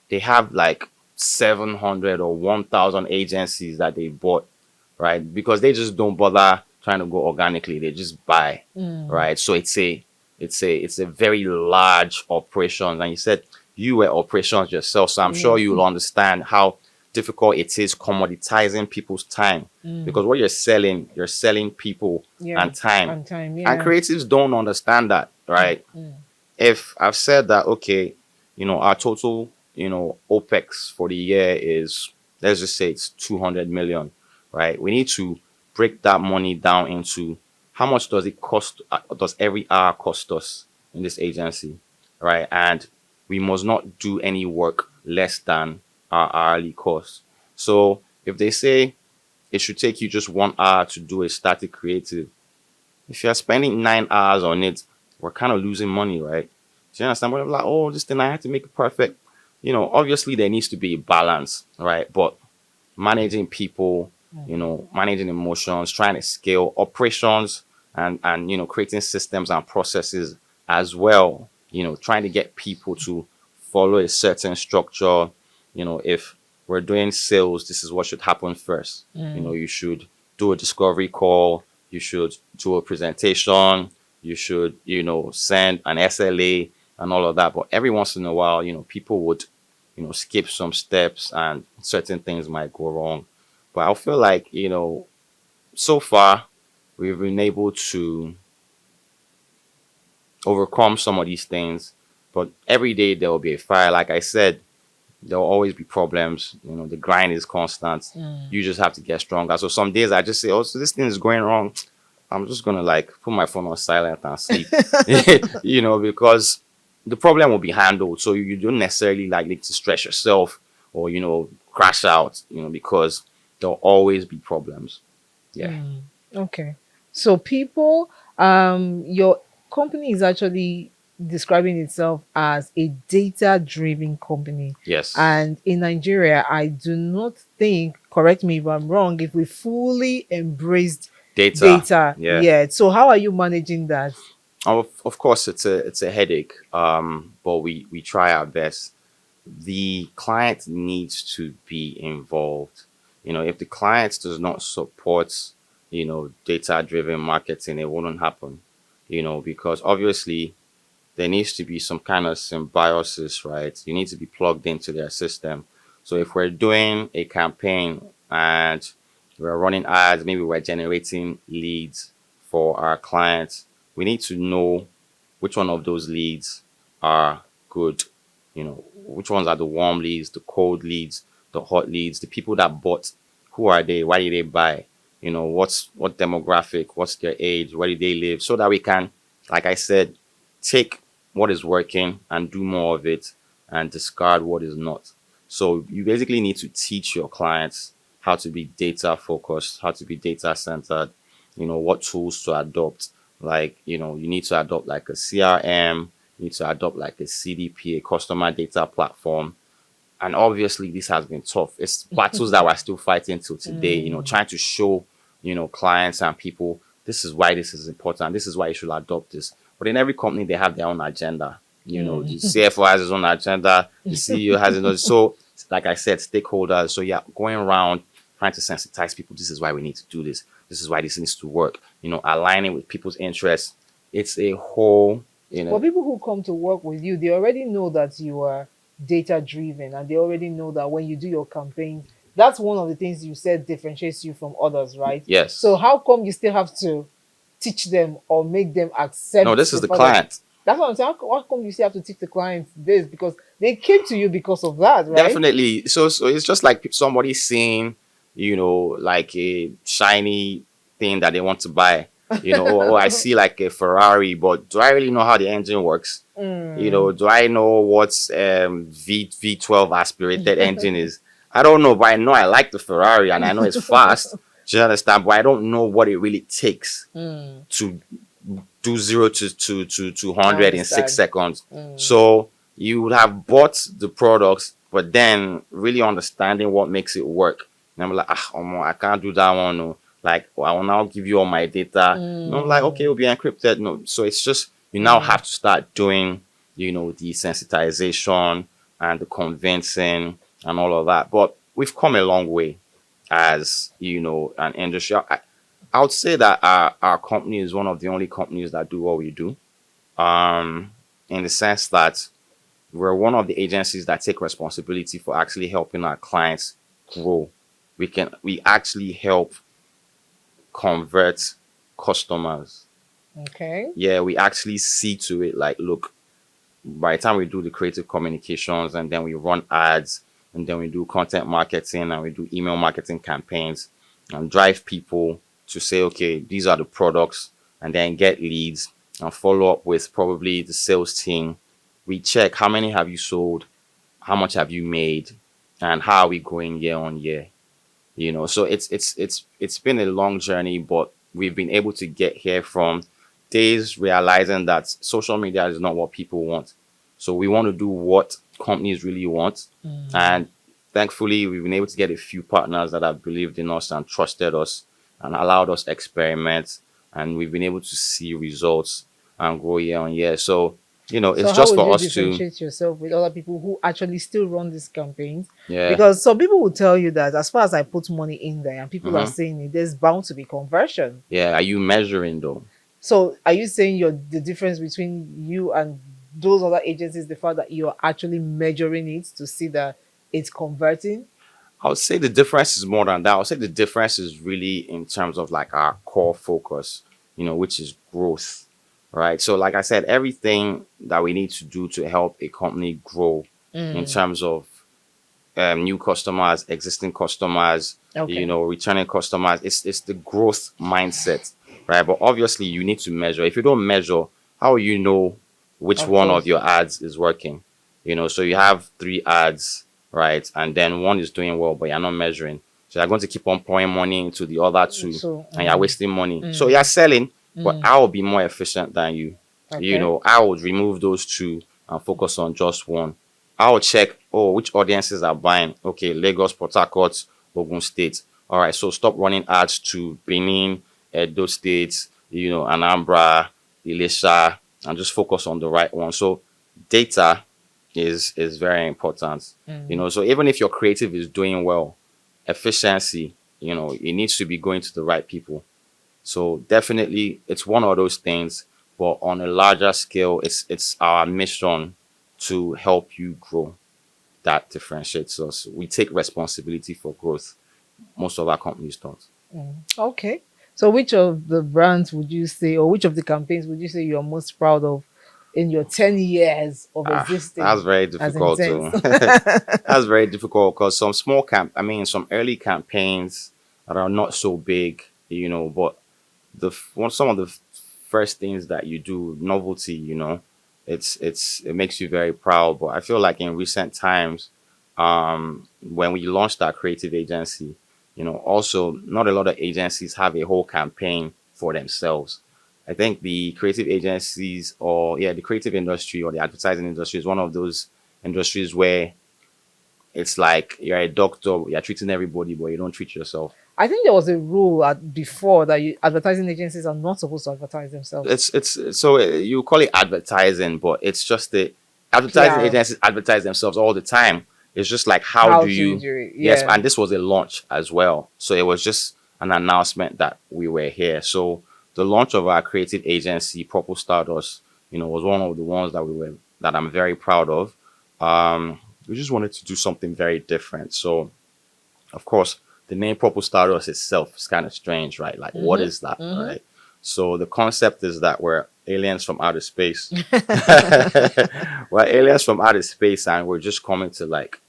they have like 700 or 1,000 agencies that they bought, right? Because they just don't bother trying to go organically. They just buy, right? So it's a very large operation. And you said you were operations yourself, so I'm sure you'll understand how difficult it is commoditizing people's time. Because what you're selling people Yeah. and time. And time, yeah. And creatives don't understand that, right? If I've said that, okay, our total, OPEX for the year is let's just say it's 200 million, right? We need to break that money down into how much does it cost, does every hour cost us in this agency, right? And we must not do any work less than our hourly cost. So if they say it should take you just 1 hour to do a static creative, if you're spending 9 hours on it, we're kind of losing money, right? Do you understand? We're like, oh, this thing I have to make it perfect. Obviously there needs to be a balance, right? But managing people, managing emotions, trying to scale operations, and creating systems and processes as well. Trying to get people to follow a certain structure. If we're doing sales, this is what should happen first. You should do a discovery call, you should do a presentation, you should send an SLA and all of that. But every once in a while, people would skip some steps and certain things might go wrong. But I feel like, so far we've been able to overcome some of these things. But every day there will be a fire. Like I said, there will always be problems. The grind is constant. You just have to get stronger. So some days I just say, oh, so this thing is going wrong. I'm just gonna like put my phone on silent and sleep. Because the problem will be handled. So you don't necessarily like need to stress yourself or crash out, because there'll always be problems. Yeah. Okay. So people, your company is actually describing itself as a data-driven company. Yes. And in Nigeria, I do not think, correct me if I'm wrong, if we fully embraced data Yeah. yet. So how are you managing that? Of course, it's a headache. But we try our best. The client needs to be involved. If the client does not support, data-driven marketing, it wouldn't happen. Because obviously there needs to be some kind of symbiosis, right? You need to be plugged into their system. So if we're doing a campaign and we're running ads, maybe we're generating leads for our clients, we need to know which one of those leads are good. Which ones are the warm leads, the cold leads, the hot leads, the people that bought, who are they, why did they buy, what demographic, what's their age, where do they live, so that we can, like I said, take what is working and do more of it and discard what is not. So you basically need to teach your clients how to be data focused, how to be data centered, what tools to adopt. Like, you need to adopt like a CRM, you need to adopt like a CDP, a customer data platform. And obviously this has been tough. It's battles that we're still fighting till today, trying to show, clients and people, this is why this is important. This is why you should adopt this. But in every company, they have their own agenda. The CFO has his own agenda. The CEO has his own. So, like I said, stakeholders. So, yeah, going around trying to sensitize people. This is why we need to do this. This is why this needs to work. Aligning with people's interests. It's a whole, Well, people who come to work with you, they already know that you are data driven, and they already know that when you do your campaigns, that's one of the things you said differentiates you from others, right? Yes. So how come you still have to teach them or make them accept? No, this is the fact client. That's what I'm saying. How come you still have to teach the clients this? Because they came to you because of that, right? Definitely. So it's just like somebody seeing, like a shiny thing that they want to buy. Oh, I see like a Ferrari, but do I really know how the engine works? Do I know what's V12 aspirated engine is? I don't know, but I know I like the Ferrari and I know it's fast. Do you understand? But I don't know what it really takes to do 0 to 200 in 6 seconds. So you would have bought the products, but then really understanding what makes it work. And I'm like, I can't do that one. No. Like, I will now give you all my data. And I'm like, okay, it'll be encrypted. No, so it's just you now have to start doing, the sensitization and the convincing and all of that. But we've come a long way as an industry. I would say that our company is one of the only companies that do what we do, in the sense that we're one of the agencies that take responsibility for actually helping our clients grow. We actually help convert customers. Okay. Yeah, we actually see to it like, look, by the time we do the creative communications and then we run ads, and then we do content marketing and we do email marketing campaigns and drive people to say, okay, these are the products, and then get leads and follow up with probably the sales team. We check how many have you sold, how much have you made, and how are we going year on year. So it's been a long journey, but we've been able to get here from days realizing that social media is not what people want. So we want to do what companies really want. And thankfully, we've been able to get a few partners that have believed in us and trusted us and allowed us experiment. And we've been able to see results and grow year on year. So, So it's how just would for you us to, differentiate yourself with other people who actually still run these campaigns? yeah. Because some people will tell you that as far as I put money in there and people are hmm saying it, there's bound to be conversion. Yeah. Are you measuring though? So are you saying the difference between you and those other agencies, the fact that you're actually measuring it to see that it's converting? I would say the difference is more than that. I would say the difference is really in terms of like our core focus, which is growth, right? So, like I said, everything that we need to do to help a company grow in terms of new customers, existing customers, Okay. returning customers, it's the growth mindset, right? But obviously, you need to measure. If you don't measure, how will you know which Of one of course. your ads is working? So you have three ads, right? And then one is doing well, but you're not measuring. So you're going to keep on pouring money into the other two, So and you're wasting money. So you're selling, but I will be more efficient than you. okay. I would remove those two and focus on just one. I'll check, oh, which audiences are buying. Okay, Lagos, Port Harcourt, Ogun State. All right, so stop running ads to Benin, Edo State, Anambra, Ilesha, and just focus on the right one. So data is very important. So even if your creative is doing well, efficiency, it needs to be going to the right people. So definitely it's one of those things, but on a larger scale, it's our mission to help you grow that differentiates us. We take responsibility for growth. Most of our companies don't. Okay. So which of the brands would you say, or which of the campaigns would you say you're most proud of in your 10 years of That's existing very as difficult intense? to. That's very difficult because some early campaigns that are not so big, but some of the first things that you do, novelty, it makes you very proud. But I feel like in recent times, when we launched our creative agency, also not a lot of agencies have a whole campaign for themselves. I think the creative agencies, or yeah, the creative industry or the advertising industry is one of those industries where it's like you're a doctor, you're treating everybody, but you don't treat yourself. I think there was a rule before that advertising agencies are not supposed to advertise themselves. It's so you call it advertising, but it's just the advertising PR, agencies advertise themselves all the time. It's just like how how do to you? do it. Yes, Yeah. and this was a launch as well, so it was just an announcement that we were here. So the launch of our creative agency, Purple Stardust, was one of the ones that I'm very proud of. We just wanted to do something very different. So of course, the name Purple Stardust itself is kind of strange, right? Like, what is that, right? So the concept is that we're aliens from outer space. We're aliens from outer space, and we're just coming to like,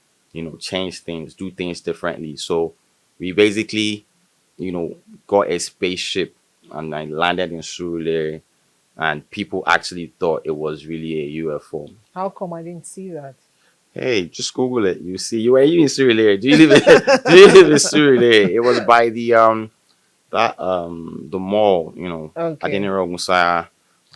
change things, do things differently. So we basically, you know, got a spaceship and I landed in Surulere, and people actually thought it was really a UFO. How come I didn't see that? Hey, just Google it. You see, you in Surulere? Do you live in do you live in Surulere? It was by the mall, Okay. Adeniro Gusaya,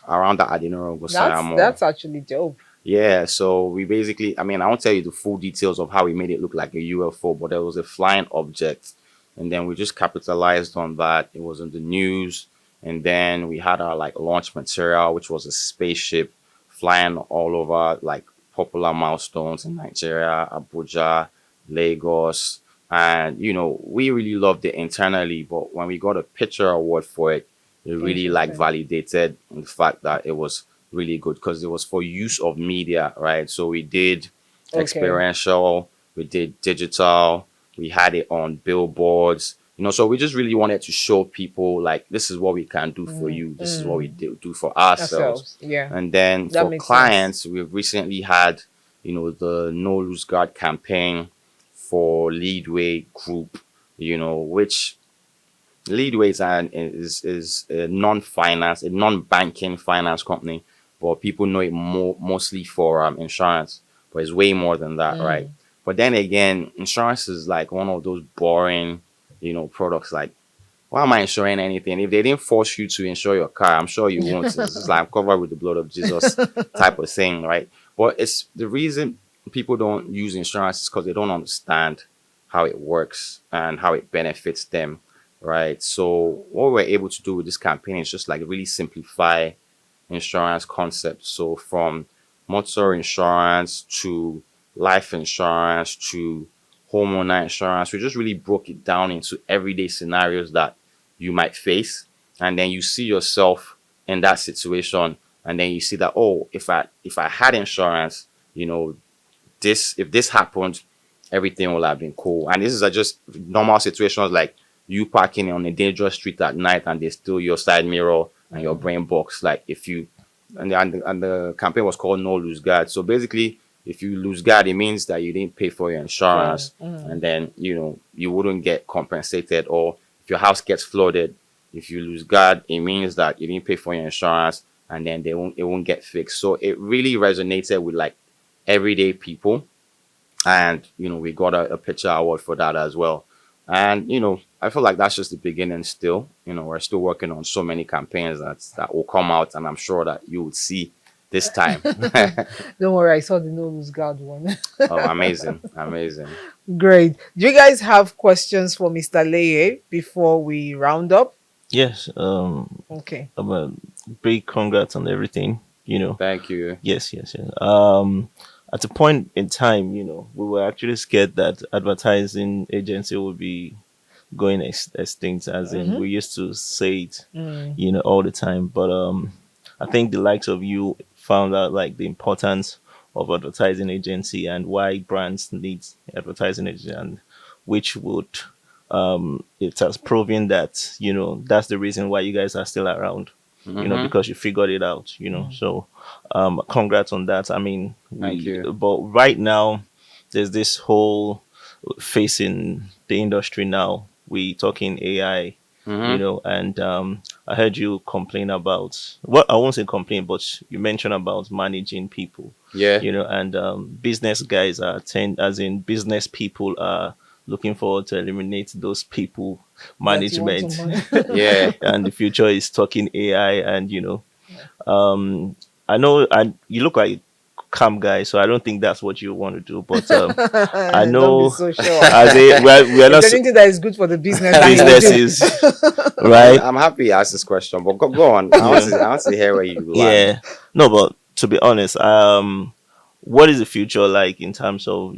around the Adeniro Gusaya mall. That's actually dope. Yeah, so we basically, I mean, I won't tell you the full details of how we made it look like a UFO, but there was a flying object. And then we just capitalized on that. It was in the news. And then we had our like launch material, which was a spaceship flying all over like popular milestones in Nigeria, Abuja, Lagos. And, we really loved it internally. But when we got a picture award for it, it really like Interesting. validated the fact that it was really good because it was for use of media, right? So we did Okay. experiential, we did digital, we had it on billboards, so we just really wanted to show people like this is what we can do for you, this is what we do for ourselves. Ourselves. Yeah. And then That for makes sense. clients, we've recently had, the No Lose Guard campaign. for Leadway Group, which Leadway is a non-finance, a non-banking finance company, but people know it mostly for insurance. But it's way more than that, right? But then again, insurance is like one of those boring, products. Like, why am I insuring anything? If they didn't force you to insure your car, I'm sure you won't. It's just like I'm covered with the blood of Jesus type of thing, right? But it's the reason people don't use insurance is because they don't understand how it works and how it benefits them, right? So what we're able to do with this campaign is just like really simplify insurance concepts. So from motor insurance to life insurance to homeowner insurance, we just really broke it down into everyday scenarios that you might face. And then you see yourself in that situation. And then you see that, oh, if I had insurance, if this happened, everything will have been cool. And this is just normal situations like you parking on a dangerous street at night and they steal your side mirror and your brain box. Like if you and the campaign was called No Lose Guard. So basically, if you lose guard, it means that you didn't pay for your insurance, and then you wouldn't get compensated. Or if your house gets flooded, if you lose guard, it means that you didn't pay for your insurance, and then it won't get fixed. So it really resonated with like everyday people, and we got a picture award for that as well. And I feel like that's just the beginning still. We're still working on so many campaigns that will come out, and I'm sure that you would see this time. Don't worry, I saw the no lose guard one. Oh, amazing. Amazing. Great. Do you guys have questions for Mr. Leye before we round up? Yes. Okay. Big congrats on everything. Thank you. Yes. At a point in time, we were actually scared that advertising agency would be going extinct, as in we used to say it, all the time. But I think the likes of you found out like the importance of advertising agency and why brands need advertising agency, and which would it has proven that that's the reason why you guys are still around. Because you figured it out. So congrats on that. I mean, Thank you. But right now, there's this whole facing the industry now. We talking AI, and I heard you complain about, well, I won't say complain, but you mentioned about managing people. Yeah. And business guys as in business people are looking forward to eliminate those people management. Yeah. And the future is talking AI, and I know, and you look like calm guy, so I don't think that's what you want to do. But I know, Don't be so sure. as a we're not If anything that is good for the business, businesses, right? I'm happy you asked this question, but go on. I want to hear where you land. Yeah, no, but to be honest, what is the future like in terms of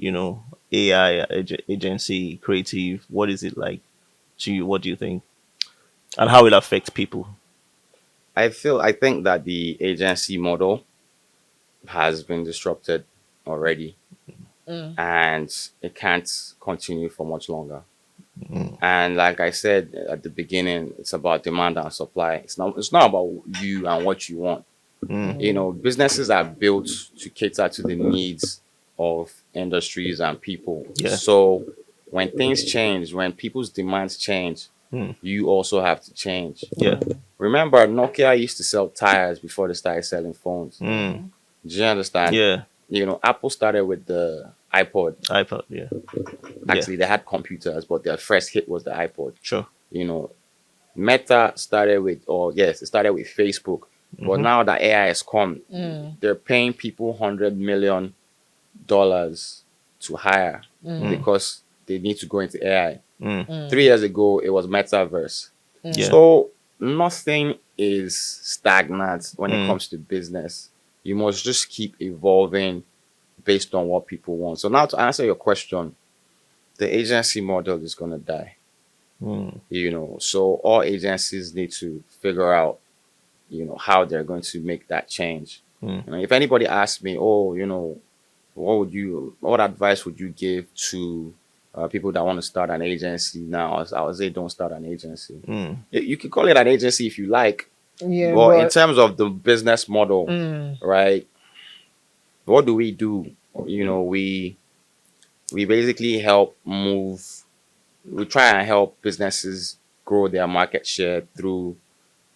AI agency creative? What is it like to you? What do you think, and how it affects people? I think that the agency model has been disrupted already, and it can't continue for much longer. And like I said at the beginning, it's about demand and supply. It's not about you and what you want. Businesses are built to cater to the needs of industries and people. Yeah. So when things change, when people's demands change, you also have to change. Yeah. Remember, Nokia used to sell tires before they started selling phones. Do you understand? Yeah. Apple started with the iPod. Yeah. Actually, they had computers, but their first hit was the iPod. Sure. Meta started with, it started with Facebook. But now that AI has come, they're paying people $100 million to hire because they need to go into AI. 3 years ago, it was metaverse. Yeah. So nothing is stagnant when it comes to business. You must just keep evolving based on what people want. So now to answer your question, the agency model is going to die. So all agencies need to figure out, how they're going to make that change. If anybody asks me, what advice would you give to people that want to start an agency now? I would say don't start an agency. You can call it an agency if you like. Yeah. But in terms of the business model, right? What do? We we basically help move. We try and help businesses grow their market share through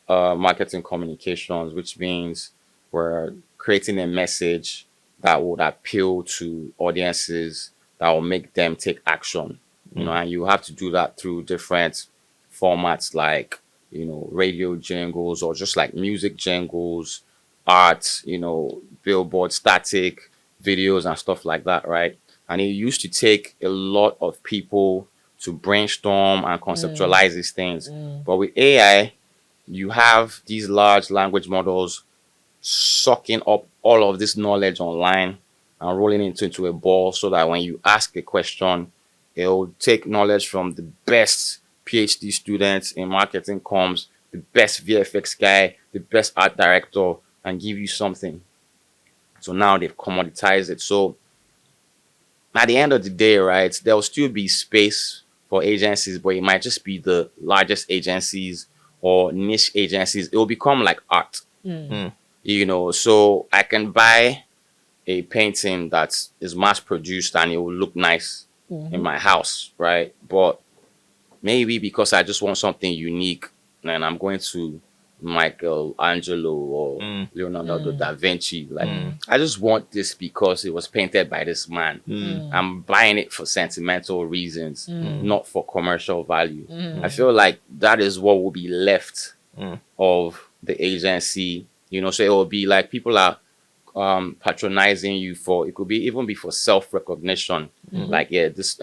marketing communications, which means we're creating a message that would appeal to audiences that will make them take action. And you have to do that through different formats like, radio jingles or just like music jingles, art, billboard, static videos and stuff like that, right? And it used to take a lot of people to brainstorm and conceptualize these things. But with AI, you have these large language models sucking up all of this knowledge online and rolling it into a ball so that when you ask a question, it'll take knowledge from the best PhD students in marketing comms, the best VFX guy, the best art director, and give you something. So now they've commoditized it. So at the end of the day, right, there'll still be space for agencies, but it might just be the largest agencies or niche agencies. It will become like art, so I can buy a painting that is mass produced and it will look nice in my house, right? But maybe because I just want something unique and I'm going to Michelangelo or Leonardo da Vinci. Like, I just want this because it was painted by this man. I'm buying it for sentimental reasons, not for commercial value. I feel like that is what will be left of the agency. So it will be like people are patronizing you for, it could be even be for self-recognition. Like, yeah, this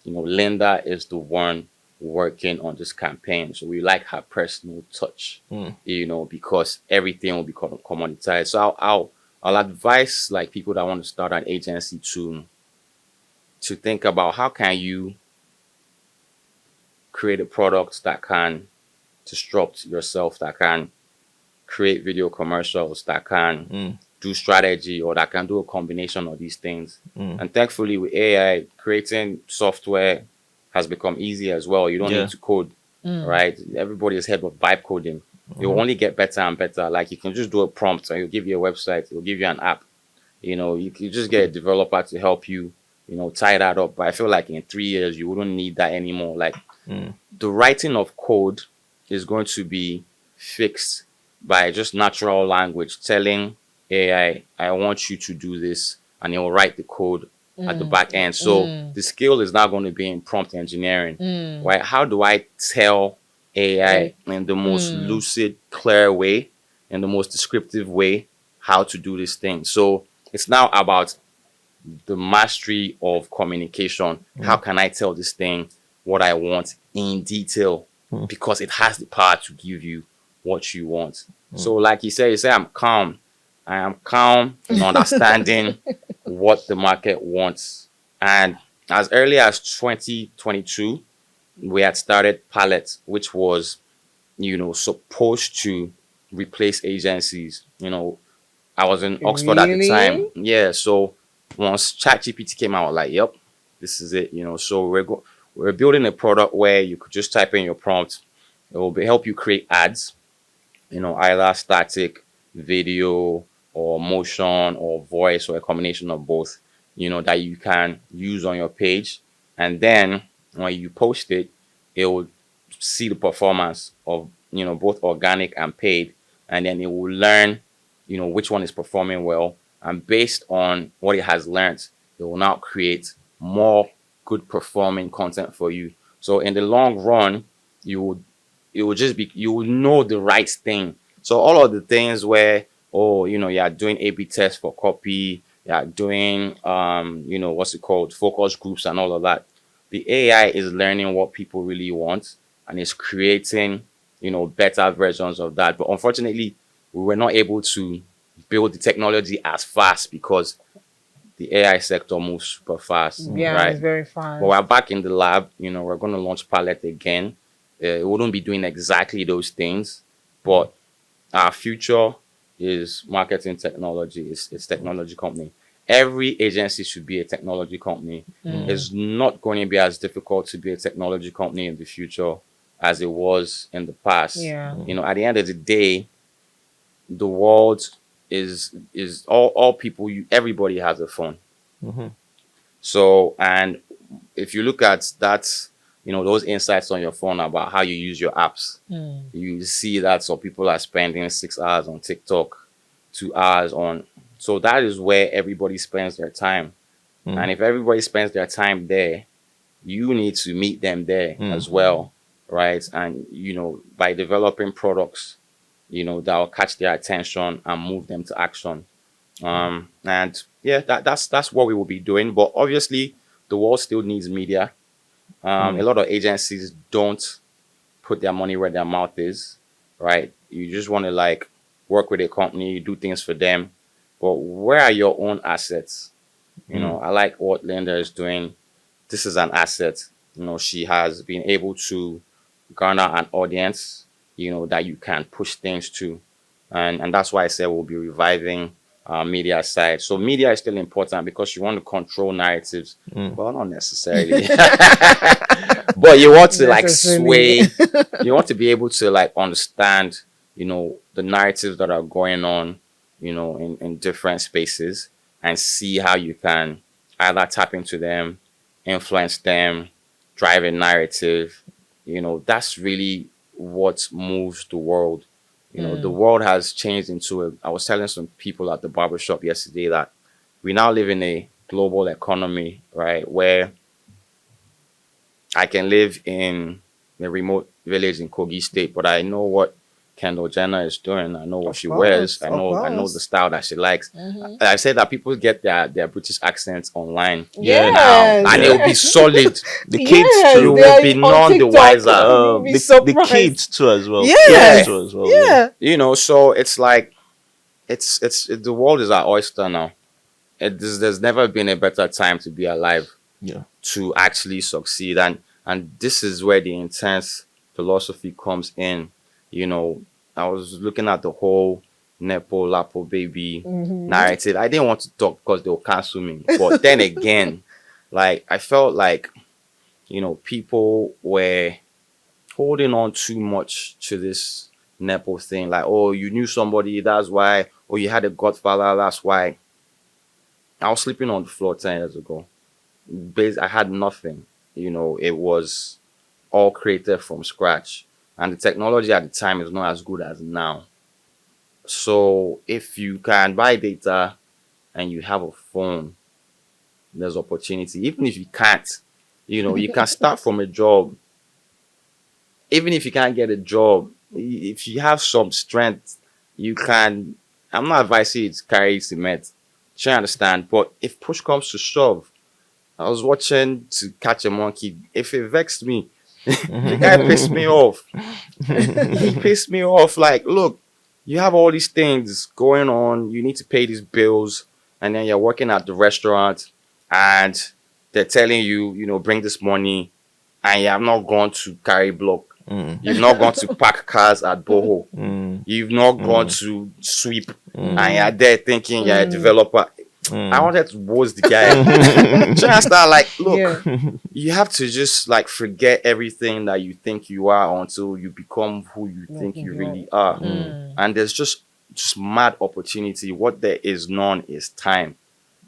Linda is the one working on this campaign, so we like her personal touch, because everything will become commoditized. So I'll advise like people that want to start an agency to think about how can you create a product that can disrupt yourself, that can create video commercials, that can do strategy, or that can do a combination of these things. And thankfully with AI, creating software has become easy as well. You don't need to code, right? Everybody is head of vibe coding. It will only get better and better. Like, you can just do a prompt and it'll give you a website, it'll give you an app. You can just get a developer to help you, tie that up. But I feel like in 3 years, you wouldn't need that anymore. Like, the writing of code is going to be fixed by just natural language, telling AI, I want you to do this, and it will write the code at the back end. So the skill is now going to be in prompt engineering. Right? How do I tell AI in the most lucid, clear way, in the most descriptive way, how to do this thing? So it's now about the mastery of communication. How can I tell this thing what I want in detail? Because it has the power to give you what you want. So like you say, I'm calm. I am calm in understanding what the market wants. And as early as 2022, we had started Palette, which was, supposed to replace agencies. I was in Oxford at the time. Yeah. So once ChatGPT came out, like, yep, this is it. So we're building a product where you could just type in your prompt. It will help you create ads, either static, video, or motion, or voice, or a combination of both, that you can use on your page. And then when you post it, it will see the performance of, both organic and paid. And then it will learn, which one is performing well. And based on what it has learned, it will now create more good performing content for you. So in the long run, you will know the right thing. So all of the things where, you're doing A/B tests for copy, you're doing, what's it called, focus groups and all of that. The AI is learning what people really want and is creating, better versions of that. But unfortunately, we were not able to build the technology as fast because the AI sector moves super fast. Yeah, right? it's very fast. But we're back in the lab. We're going to launch Palette again. It wouldn't be doing exactly those things, but our future is marketing technology. It's technology company. Every agency should be a technology company. It's not going to be as difficult to be a technology company in the future as it was in the past. Yeah. At the end of the day, the world is all people. Everybody has a phone. So, and if you look at that, those insights on your phone about how you use your apps, you see that some people are spending 6 hours on TikTok, 2 hours on. So that is where everybody spends their time. And if everybody spends their time there, you need to meet them there as well, right? And by developing products, that will catch their attention and move them to action. And yeah, that's what we will be doing. But obviously, the world still needs media. A lot of agencies don't put their money where their mouth is, right? You just want to like work with a company, do things for them. But where are your own assets? I like what Linda is doing. This is an asset. She has been able to garner an audience, that you can push things to. And that's why I said we'll be reviving media side. So media is still important because you want to control narratives. Well, not necessarily. But you want to like sway. You want to be able to like understand, the narratives that are going on, in different spaces, and see how you can either tap into them, influence them, drive a narrative. That's really what moves the world. The world has changed I was telling some people at the barbershop yesterday that we now live in a global economy, right? Where I can live in a remote village in Kogi State, but I know what Kendall Jenner is doing. I know what she wears. I know the style that she likes. I said that people get their British accents online now, and it will be solid. The kids too. You will be none the wiser. The kids too as well. Yeah. Kids too as well. Yeah. So it's like it's the world is our oyster now. There's never been a better time to be alive. Yeah. To actually succeed, and this is where the intense philosophy comes in. I was looking at the whole Nepo Lapo baby narrative. I didn't want to talk because they'll cancel me. But then again, like I felt like, people were holding on too much to this Nepo thing. Like, oh, you knew somebody, that's why. Or you had a godfather, that's why. I was sleeping on the floor 10 years ago. I had nothing. It was all created from scratch. And the technology at the time is not as good as now. So if you can buy data and you have a phone, there's opportunity. Even if you can't, you can start from a job. Even if you can't get a job, if you have some strength, you can. I'm not advising you to carry cement. You understand? But if push comes to shove, I was watching To Catch a Monkey. If it vexed me, the guy pissed me off. He pissed me off. Like, look, you have all these things going on. You need to pay these bills. And then you're working at the restaurant and they're telling you, bring this money. And you have not gone to carry block. You've not gone to park cars at Boho. You've not gone to sweep. And you're there thinking you're a developer. I wanted to woz the guy. Just that, like, look, you have to just like forget everything that you think you are until you become who you think you really are. And there's just mad opportunity. What there is none is time.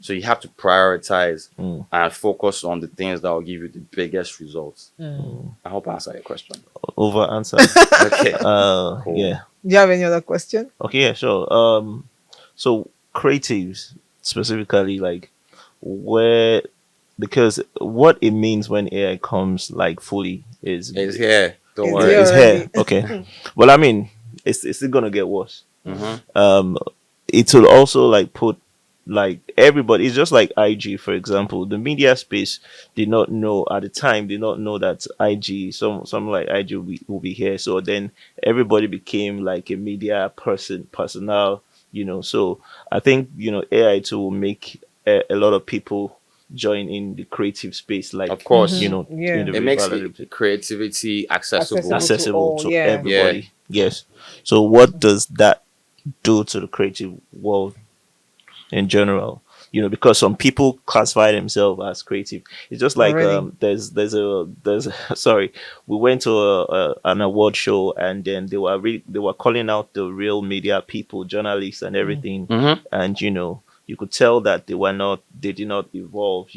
So you have to prioritize and focus on the things that will give you the biggest results. I hope I answered your question. Over answer. Okay. Cool. Yeah. Do you have any other question? Okay, yeah, sure. So creatives specifically, like because what it means when AI comes like fully is It's here. Don't It's worry. here. it's here. already. Okay. Well, I mean, it's still gonna get worse. It will also like put like everybody. It's just like IG, for example. The media space did not know at the time. Did not know that IG, some like IG will be here. So then everybody became like a media personnel. So I think AI too will make a lot of people join in the creative space, like, Of course. Yeah. in the It makes relative- creativity accessible. accessible all, to yeah. everybody. Yes. So what does that do to the creative world in general? Because some people classify themselves as creative. It's just like Already. there's sorry, we went to an award show and then they were calling out the real media people, journalists and everything, and you could tell that they did not evolve,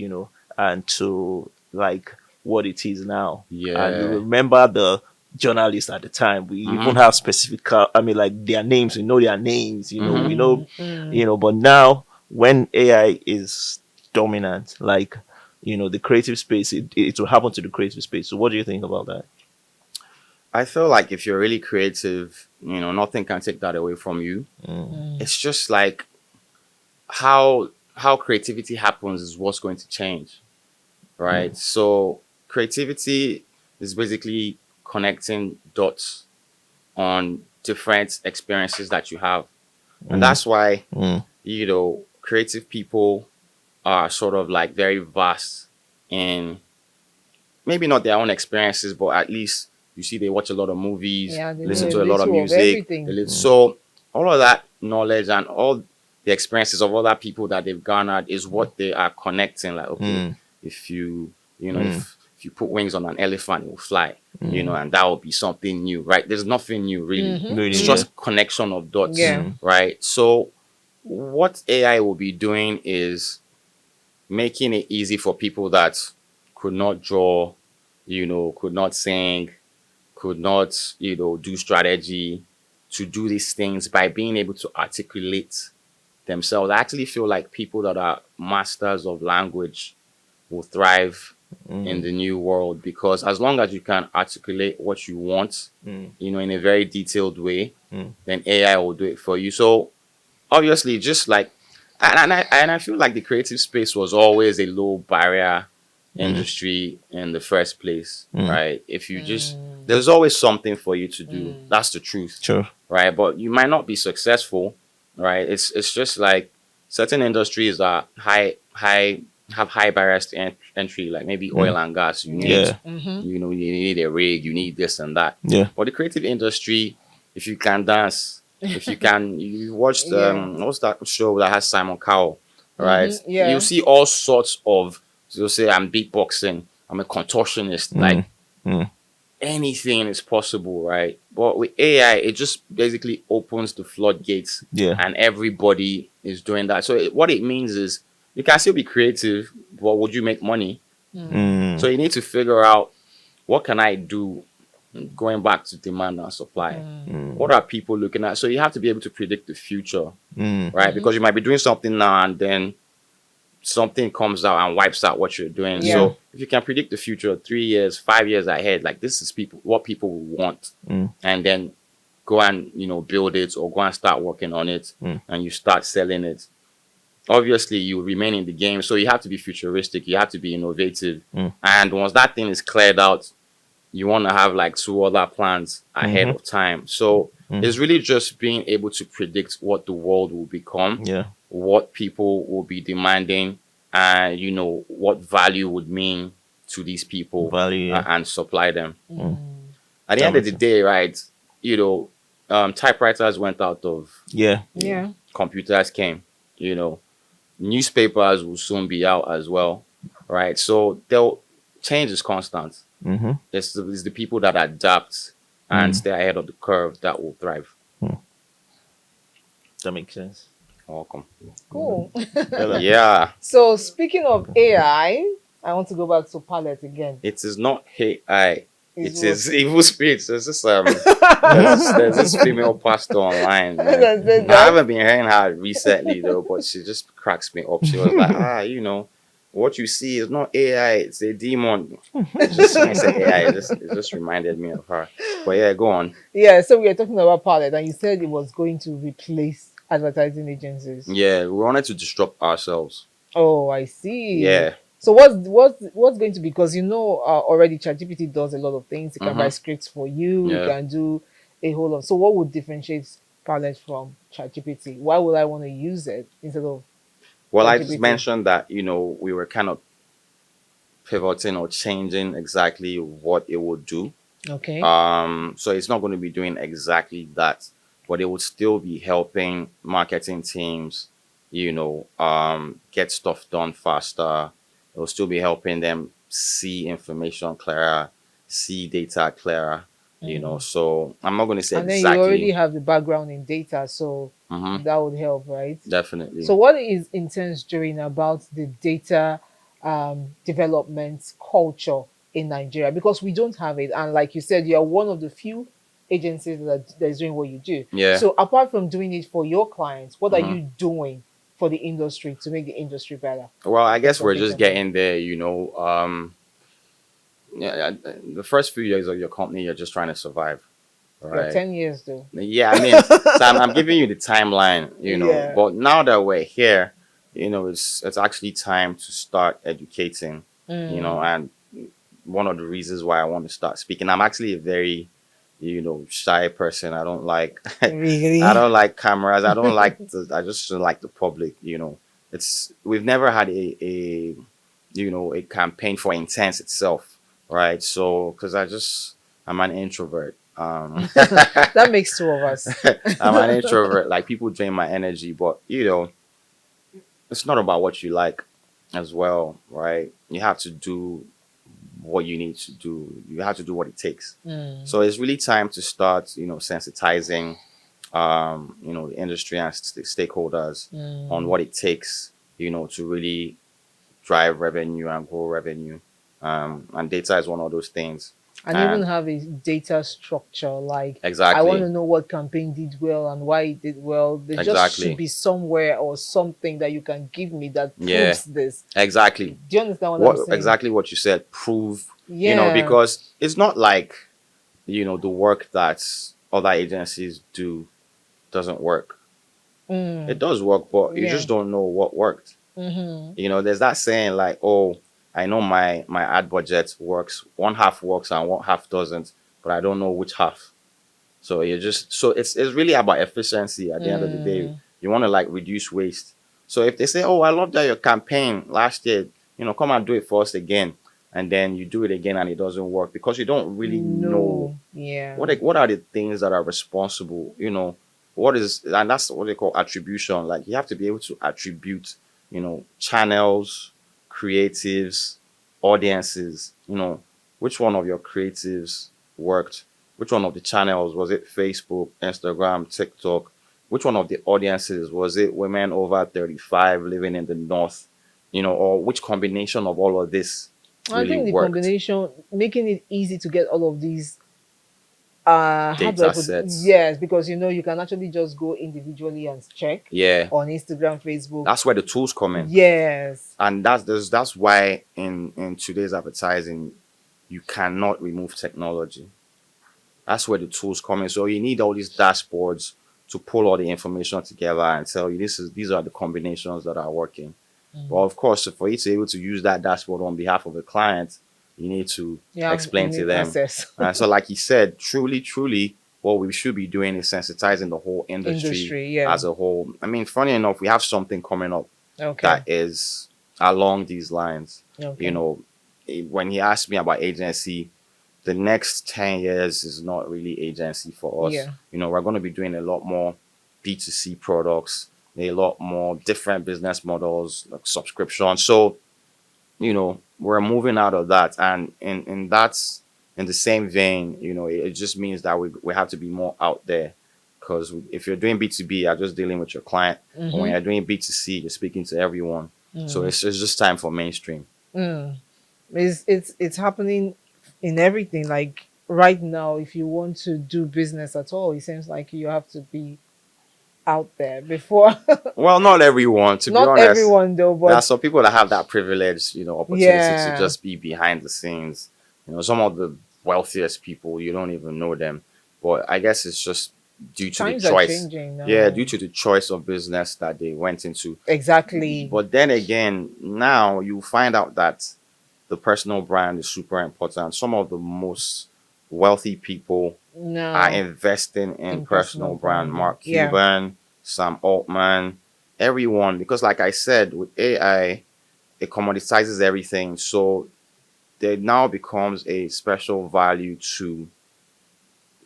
and to like what it is now. And you Yeah. remember the journalists at the time. We even have specific, I mean, like their names. We know their names. We know, But now, when AI is dominant, like the creative space, it will happen to the creative space. So, what do you think about that? I feel like if you're really creative, nothing can take that away from you. It's just like how creativity happens is what's going to change, right? So creativity is basically connecting dots on different experiences that you have. And that's why, creative people are sort of like very vast in maybe not their own experiences, but at least you see they watch a lot of movies, Yeah, they listen know a to a lot of little of music. everything. So all of that knowledge and all the experiences of other people that they've garnered is what they are connecting. Like, okay, if if you put wings on an elephant, it will fly. And that will be something new, right? There's nothing new really. Really, It's yeah. just connection of dots, Yeah. right? So what AI will be doing is making it easy for people that could not draw, could not sing, could not, do strategy, to do these things by being able to articulate themselves. I actually feel like people that are masters of language will thrive in the new world, because as long as you can articulate what you want, in a very detailed way, then AI will do it for you. So obviously, just like, and I feel like the creative space was always a low barrier industry in the first place, right? If you just, there's always something for you to do. That's the truth, Sure. right? But you might not be successful, right? It's just like certain industries are have high barriers to entry, like maybe oil and gas. You need, Yeah. you need a rig, you need this and that. Yeah. But the creative industry, if you can dance, if you can, you watched Yeah. what's that show that has Simon Cowell, right? Yeah. You see all sorts of. You'll say I'm beatboxing, I'm a contortionist, like anything is possible, right? But with AI, it just basically opens the floodgates, Yeah. and everybody is doing that. So what it means is you can still be creative, but would you make money? So you need to figure out, what can I do, going back to demand and supply. What are people looking at? So you have to be able to predict the future, right? Because you might be doing something now and then something comes out and wipes out what you're doing. Yeah. So if you can predict the future 3 years, 5 years ahead, like this is what people will want, and then go and build it, or go and start working on it, and you start selling it. Obviously, you remain in the game, so you have to be futuristic. You have to be innovative, and once that thing is cleared out, you want to have like 2 other plans ahead of time. So it's really just being able to predict what the world will become, Yeah. what people will be demanding, and what value would mean to these people, Value, yeah. and supply them. At the That end of makes the day, right? Typewriters went out of, Yeah. Yeah. computers came. Newspapers will soon be out as well, right? So change is constant. It's the people that adapt and stay ahead of the curve that will thrive. That makes sense. Welcome. Cool. Yeah, So speaking of AI, I want to go back to Palette again. it is not AI. It's It is evil spirits. There's this female pastor online. Man. That said I that. haven't been hearing her recently though, but she just cracks me up. She was like, what you see is not AI, it's a demon. Just when I said AI, it just reminded me of her. But yeah, go on. Yeah, so we are talking about Palette, and you said it was going to replace advertising agencies. Yeah, we wanted to disrupt ourselves. Oh, I see. Yeah. So what's going to be, because already ChatGPT does a lot of things. It can write scripts for you. Yeah. It can do a whole lot. So what would differentiate Palette from ChatGPT? Why would I want to use it instead of? Well, I ChatGPT? just mentioned that, we were kind of pivoting or changing exactly what it would do. Okay. So it's not going to be doing exactly that, but it would still be helping marketing teams, get stuff done faster. It will still be helping them see information clearer, see data clearer, So I'm not going to say And then exactly. you already have the background in data, so Mhm, that would help, right? definitely. So what is Intense doing about the data development culture in Nigeria because we don't have it. And like you said, you are one of the few agencies that is doing what you do. Yeah. So apart from doing it for your clients, what are Hmm. you doing for the industry to make the industry better? Well, I guess we're just Consultation. getting there, yeah, the first few years of your company, you're just trying to survive, You're right? 10 years though. Yeah, I mean, so I'm giving you the timeline, Yeah. but now that we're here, it's actually time to start educating, and one of the reasons why I want to start speaking, I'm actually a very, shy person. I don't like, I Really? don't like cameras. I just don't like the public, we've never had a campaign for Intense itself, right? So, because I'm an introvert. That makes two of us. I'm an introvert. Like people drain my energy, but it's not about what you like as well, right? You have to do what you need to do. You have to do what it takes. Mm. So it's really time to start, sensitizing, the industry and stakeholders on what it takes, to really drive revenue and grow revenue. And data is one of those things. And even have a data structure. Like, I want Exactly, to know what campaign did well and why it did well. There just should exactly, be somewhere or something that you can give me that yeah, proves this. exactly. Do you understand what I'm saying? What you said, prove, Yeah. because it's not like, the work that other agencies do doesn't work. It Mm. does work, but you Yeah. just don't know what worked. Mm-hmm. There's that saying like, oh, I know my ad budget works, one half works and one half doesn't, but I don't know which half. So it's really about efficiency at the end of the day. Mm. You want to like reduce waste. So if they say, oh, I love that your campaign last year, come and do it for us again, and then you do it again and it doesn't work because you don't really know No. Yeah. what are the things that are responsible, what is, and that's what they call attribution. Like you have to be able to attribute, channels, creatives, audiences, which one of your creatives worked, which one of the channels was it, Facebook, Instagram, TikTok, which one of the audiences was it, women over 35 living in the north, or which combination of all of this I really think the worked. combination, making it easy to get all of these, how do I Data put it? sets. Yes, because you can actually just go individually and check Yeah, on Instagram, Facebook. that's where the tools come in. Yes. And that's why in today's advertising you cannot remove technology. That's where the tools come in. So you need all these dashboards to pull all the information together and tell you these are the combinations that are working. But of course, for you to be able to use that dashboard on behalf of a client, you need to You explain to need them. access. And so, like you said, truly, what we should be doing is sensitizing the whole industry Industry, yeah. as a whole. I mean, funny enough, we have something coming up Okay. that is along these lines. Okay. When he asked me about agency, the next 10 years is not really agency for us. Yeah. We're going to be doing a lot more B2C products, a lot more different business models like subscription. So, we're moving out of that. And in that's in the same vein, it just means that we have to be more out there. Because if you're doing B2B, you're just dealing with your client. And when you're doing B2C, you're speaking to everyone. So it's just time for mainstream. Mm. It's happening in everything. Like right now, if you want to do business at all, it seems like you have to be out there before. Well, not everyone, to be Not honest. everyone though, There are but some people that have that privilege, opportunity to yeah. just be behind the scenes. Some of the wealthiest people, you don't even know them. But I guess it's just due to the Times are choice. changing now. Yeah, due to the choice of business that they went into. Exactly. But then again, now you find out that the personal brand is super important. Some of the most wealthy people No. are investing in personal brand. Mark Yeah. Cuban, Sam Altman, everyone. Because like I said, with AI, it commoditizes everything. So there now becomes a special value to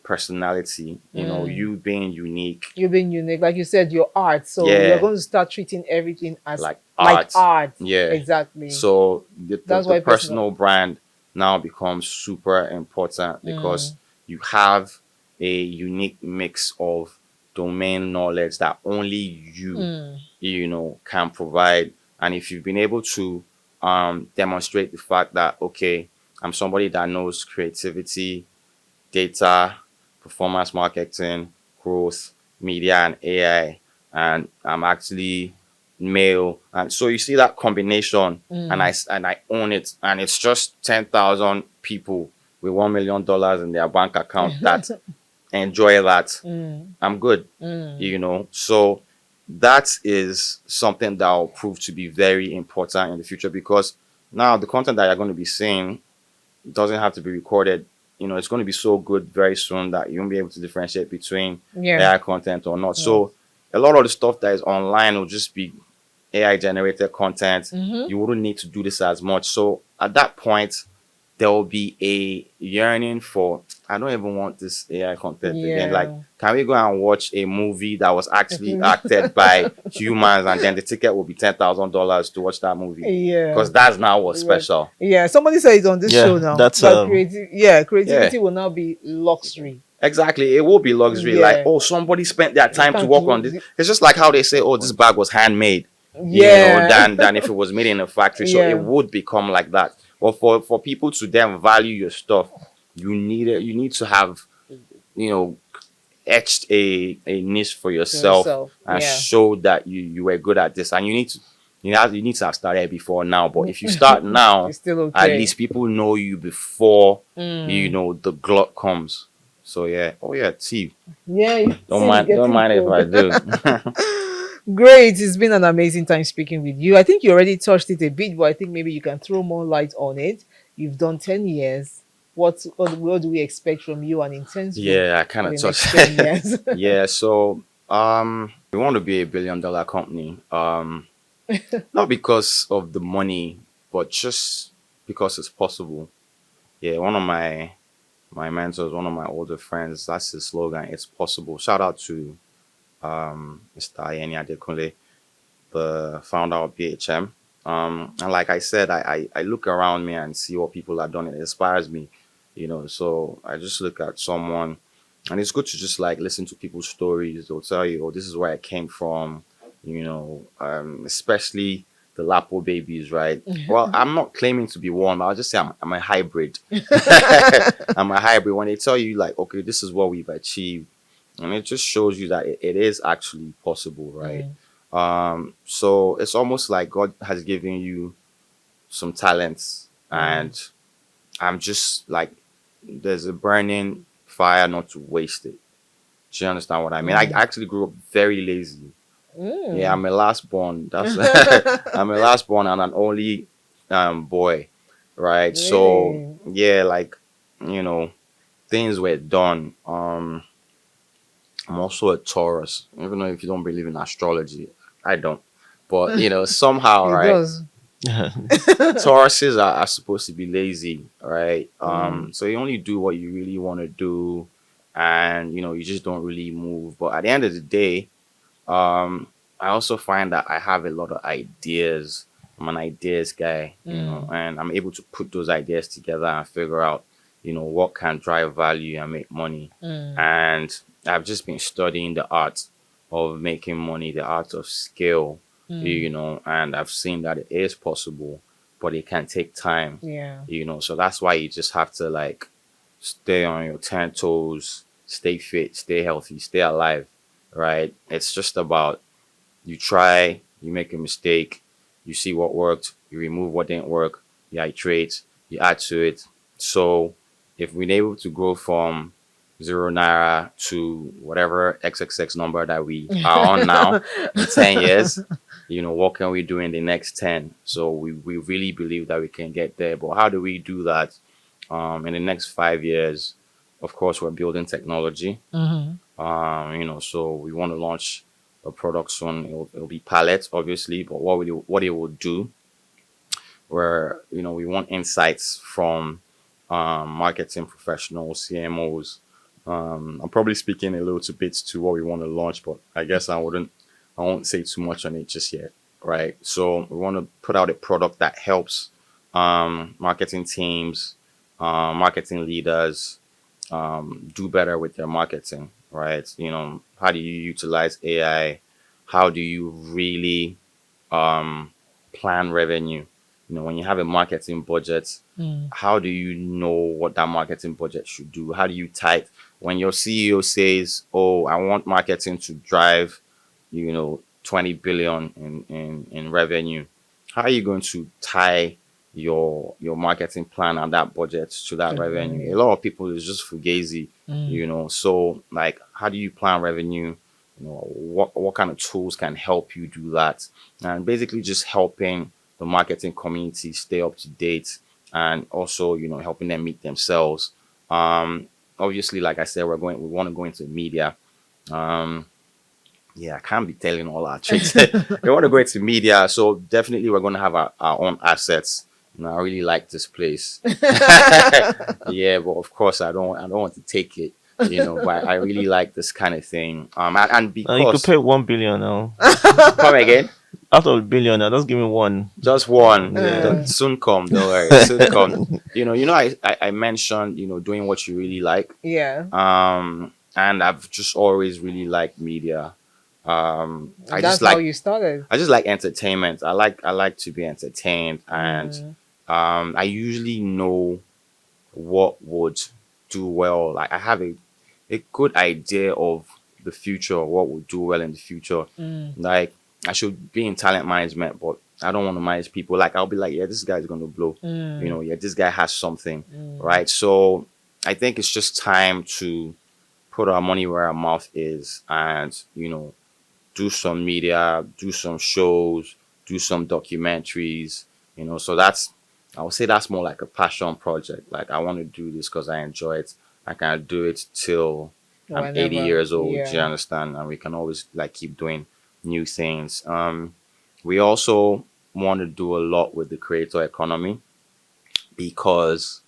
personality, you being unique, You're being unique. Like you said, your art. So Yeah. you're going to start treating everything as like like art. art. Yeah. Exactly. So the That's why personal brand now becomes super important because you have a unique mix of domain knowledge that only you, can provide. And if you've been able to demonstrate the fact that, okay, I'm somebody that knows creativity, data, performance marketing, growth, media, and AI, and I'm actually male, and so you see that combination, and I own it, and it's just 10,000 people with $1 million in their bank account that enjoy that. I'm good, So that is something that will prove to be very important in the future, because now the content that you're going to be seeing doesn't have to be recorded. It's going to be so good very soon that you won't be able to differentiate between Yeah. AI content or not. So a lot of the stuff that is online will just be AI generated content. You wouldn't need to do this as much. So at that point, there will be a yearning for, I don't even want this AI content again. Like, Yeah. can we go and watch a movie that was actually acted by humans, and then the ticket will be $10,000 to watch that movie? Yeah. Because that's now what's Right. special. Yeah. Somebody said it on this Yeah, show now. that's That creativity Yeah. will now be luxury. Exactly. It will be luxury. Like, Yeah. oh, somebody spent their time to Time work to- on this. It's just like how they say, oh, this bag was handmade, Yeah. than if it was made in a factory. So Yeah. it would become like that. But for people to then value your stuff, you need to have, you know, etched a niche for yourself, Yourself, and yeah. show that you were good at this. And you need to have started before now. But if you start now, It's still at okay. least people know you before the glut comes. So yeah. Oh yeah, T. Yeah. Don't mind if I do. Great. It's been an amazing time speaking with you. I think you already touched it a bit, but I think maybe you can throw more light on it. You've done 10 years. What do we expect from you and Intense Group Yeah, I kind for of the next touched. 10 years? Yeah, so we want to be a $1 billion company. Not because of the money, but just because it's possible. Yeah, one of my mentors, one of my older friends, that's his slogan. It's possible. Shout out to Mr. Ayeni Adekunle, the founder of BHM. And like I said, I look around me and see what people have done. It inspires me, So I just look at someone, and it's good to just like listen to people's stories. They'll tell you, oh, this is where I came from, especially the Lapo babies, right? Well, I'm not claiming to be one, but I'll just say I'm a hybrid. I'm a hybrid. When they tell you, like, okay, this is what we've achieved, and it just shows you that it is actually possible, right? So it's almost like God has given you some talents, and I'm just like, there's a burning fire not to waste it. Do you understand what I mean? I actually grew up very lazy. Yeah, I'm a last born. That's I'm a last born and an only boy, right? So yeah, like, things were done. I'm also a Taurus, even though if you don't believe in astrology, I don't. But somehow, It right? does. Tauruses are supposed to be lazy, right? So you only do what you really want to do, and you just don't really move. But at the end of the day, I also find that I have a lot of ideas. I'm an ideas guy, and I'm able to put those ideas together and figure out, what can drive value and make money. And I've just been studying the art of making money, the art of scale, and I've seen that it is possible, but it can take time, Yeah. So that's why you just have to like stay on your 10 toes, stay fit, stay healthy, stay alive, right? It's just about, you try, you make a mistake, you see what worked, you remove what didn't work, you iterate, you add to it. So if we're able to grow from 0 naira to whatever XXX number that we are on now in 10 years, what can we do in the next 10? So we really believe that we can get there. But how do we do that? In the next 5 years, of course, we're building technology. So we want to launch a product soon. It'll be pallets, obviously, but what it will do, where we want insights from marketing professionals, CMOs. I'm probably speaking a little bit to what we want to launch, but I guess I won't say too much on it just yet, right? So we want to put out a product that helps marketing teams, marketing leaders do better with their marketing, right? How do you utilize AI? How do you really plan revenue? when you have a marketing budget, how do you know what that marketing budget should do? How do you tie when your CEO says, "Oh, I want marketing to drive, 20 billion in revenue." How are you going to tie your marketing plan and that budget to that revenue? A lot of people is just fugazi, So like, how do you plan revenue? What kind of tools can help you do that? And basically just helping the marketing community stay up to date, and also helping them meet themselves. Obviously, like I said, we want to go into media. Yeah, I can't be telling all our tricks. We want to go into media, so definitely we're going to have our own assets. I really like this place. Yeah, but of course I don't want to take it. But I really like this kind of thing. And You could because pay 1 billion now. come again, Out of a billion, now just give me one. just one. Yeah. Don't- soon come. Don't worry, soon come. I mentioned doing what you really like. Yeah. And I've just always really liked media. I That's just how like you started. I just like entertainment. I like to be entertained, and I usually know what would do well. Like, I have a good idea of the future, what would do well in the future. Like, I should be in talent management, but I don't want to manage people. Like, I'll be like, yeah, this guy's gonna blow. Yeah, this guy has something, right? So I think it's just time to put our money where our mouth is, and do some media, do some shows, do some documentaries. So I would say that's more like a passion project. Like, I want to do this because I enjoy it. I can do it till I'm 80 Whenever, years old. yeah. Do you understand? And we can always like keep doing new things. We also want to do a lot with the creator economy, because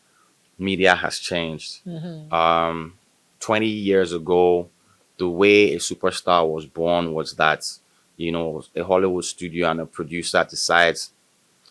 media has changed. 20 years ago, the way a superstar was born was that, a Hollywood studio and a producer decides,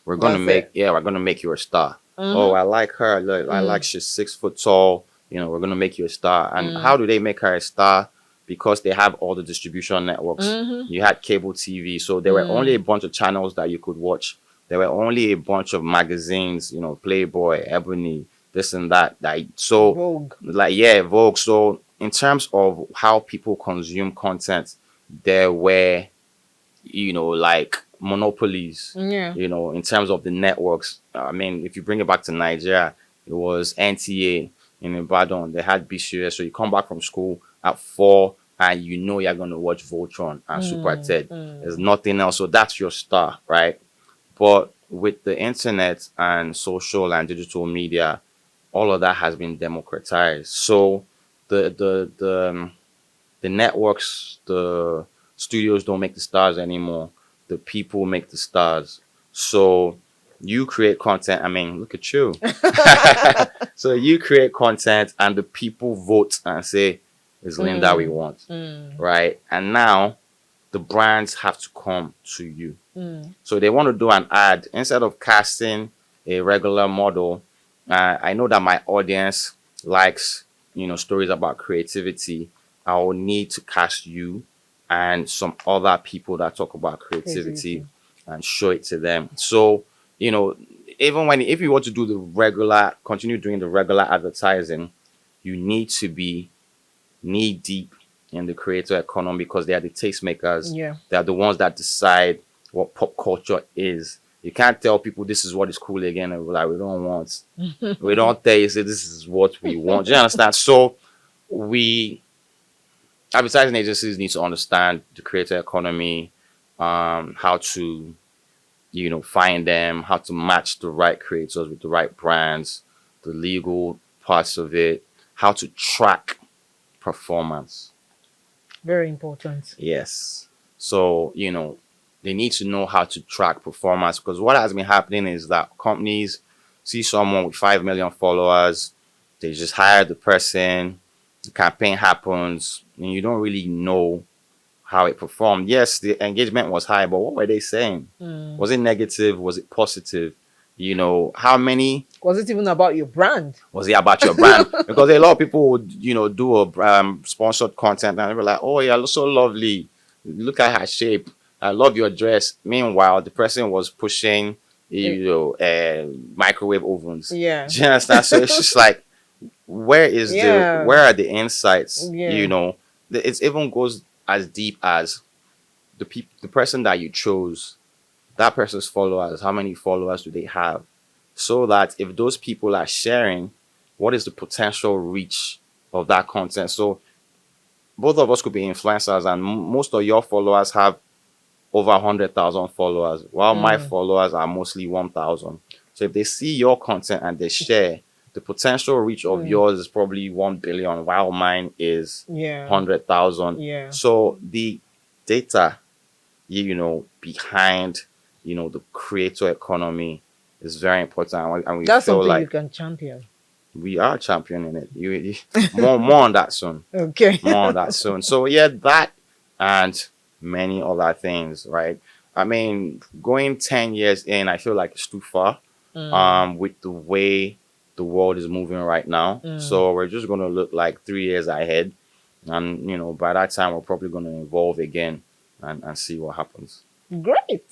we're gonna That's make it. yeah, we're gonna make you a star. Oh, I like her. Look, I like she's 6 foot tall. We're gonna make you a star. And how do they make her a star? Because they have all the distribution networks. You had cable TV, so there were only a bunch of channels that you could watch. There were only a bunch of magazines, Playboy, Ebony, this and that. So Vogue. like, yeah, Vogue. So in terms of how people consume content, there were like monopolies. Yeah. In terms of the networks. I mean, if you bring it back to Nigeria, it was NTA in Ibadan. They had BCS, so you come back from school at 4 and you're gonna watch Voltron and Super Ted. There's nothing else, so that's your star, right? But with the internet and social and digital media, all of that has been democratized. So the networks, the studios don't make the stars anymore. The people make the stars. So you create content. I mean, look at you. So you create content and the people vote and say, it's Linda we want. Right? And now the brands have to come to you. So they want to do an ad. Instead of casting a regular model, I know that my audience likes, stories about creativity. I will need to cast you and some other people that talk about creativity and show it to them. So, even if you want to do continue doing the regular advertising, you need to be knee deep in the creator economy, because they are the tastemakers. Yeah. They are the ones that decide what pop culture is. You can't tell people this is what is cool again, and we're like, we don't want. We don't tell you, say this is what we want. Do you understand? So advertising agencies need to understand the creator economy, how to, find them, how to match the right creators with the right brands, the legal parts of it, how to track performance. Very important. Yes. So, they need to know how to track performance, because what has been happening is that companies see someone with 5 million followers, they just hire the person, the campaign happens, and you don't really know how it performed. Yes, the engagement was high, but what were they saying? Was it negative? Was it positive? How many? Was it even about your brand? Was it about your brand? Because a lot of people would, do a sponsored content and they were like, oh, you're so lovely. Look at her shape. I love your dress. Meanwhile, the person was pushing, microwave ovens. Yeah. Do you understand? So it's just like, Yeah. where are the insights? Yeah. It even goes as deep as the person that you chose, that person's followers, how many followers do they have? So that if those people are sharing, what is the potential reach of that content? So both of us could be influencers, and most of your followers have over 100,000 followers, while my followers are mostly 1,000. So if they see your content and they share, the potential reach of yours is probably 1 billion, while mine is Yeah. 100,000. Yeah. So the data, behind, the creator economy is very important. And we That's feel something like you can champion. we are championing it. More on that soon. Okay. More on that soon. So yeah, that and many other things, right? I mean, going 10 years in, I feel like it's too far. With the way the world is moving right now. So we're just gonna look like 3 years ahead. And by that time we're probably gonna evolve again and see what happens. Great.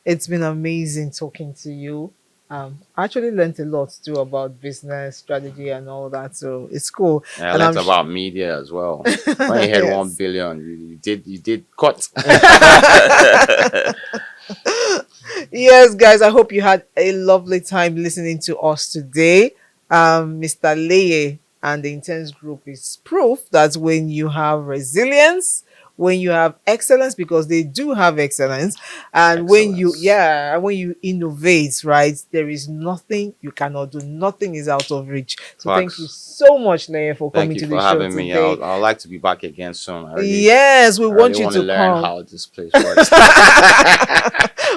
It's been amazing talking to you. I actually learned a lot too about business strategy and all that, so it's cool. And I And learned about media as well. When you hit 1 Yes. billion, you did cut. Yes, guys, I hope you had a lovely time listening to us today. Mr. Leye and the Intense Group is proof that when you have resilience, when you have excellence, because they do have excellence, and Excellence. when you innovate, right, there is nothing you cannot do. Nothing is out of reach. So thank you Facts. so much, Leye, for Thank coming you to for the show having me. today. I'd like to be back again soon. Yes, we I want really you want to to learn come. how this place works.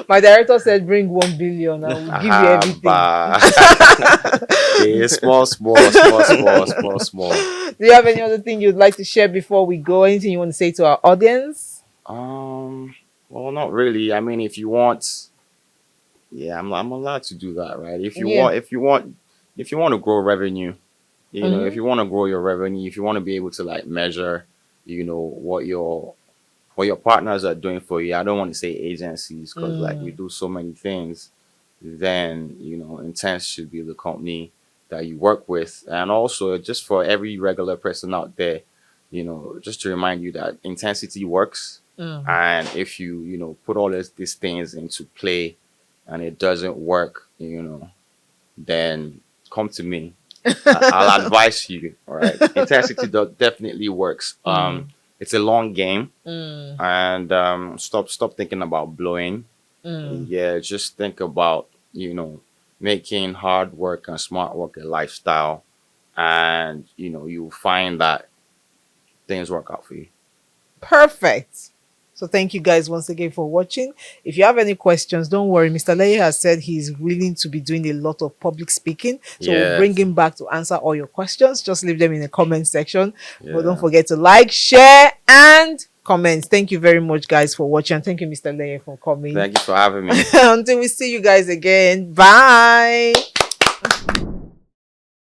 My director said, "Bring 1 billion. I will give you everything." Yeah, small. Do you have any other thing you'd like to share before we go? Anything you want to say to our audience? Well, not really. I mean, if you want, yeah, I'm allowed to do that, right? Yeah. If you want to grow revenue, if Mhm. you want to grow your revenue, if you want to be able to like measure, what your partners are doing for you. I don't want to say agencies because like we do so many things. Then Intense should be the company that you work with, and also just for every regular person out there, just to remind you that intensity works. And if you put all these things into play and it doesn't work, then come to me. I'll advise you. All right, intensity definitely works. It's a long game, and stop thinking about blowing. Yeah, just think about making hard work and smart work a lifestyle, and you'll find that things work out for you. Perfect. So thank you guys once again for watching. If you have any questions, don't worry. Mr. Leye has said he's willing to be doing a lot of public speaking. So we'll Yeah. bring him back to answer all your questions. Just leave them in the comment section. But don't Yeah. forget to like, share, and comment. Thank you very much, guys, for watching. And thank you, Mr. Leye, for coming. Thank you for having me. Until we see you guys again. Bye.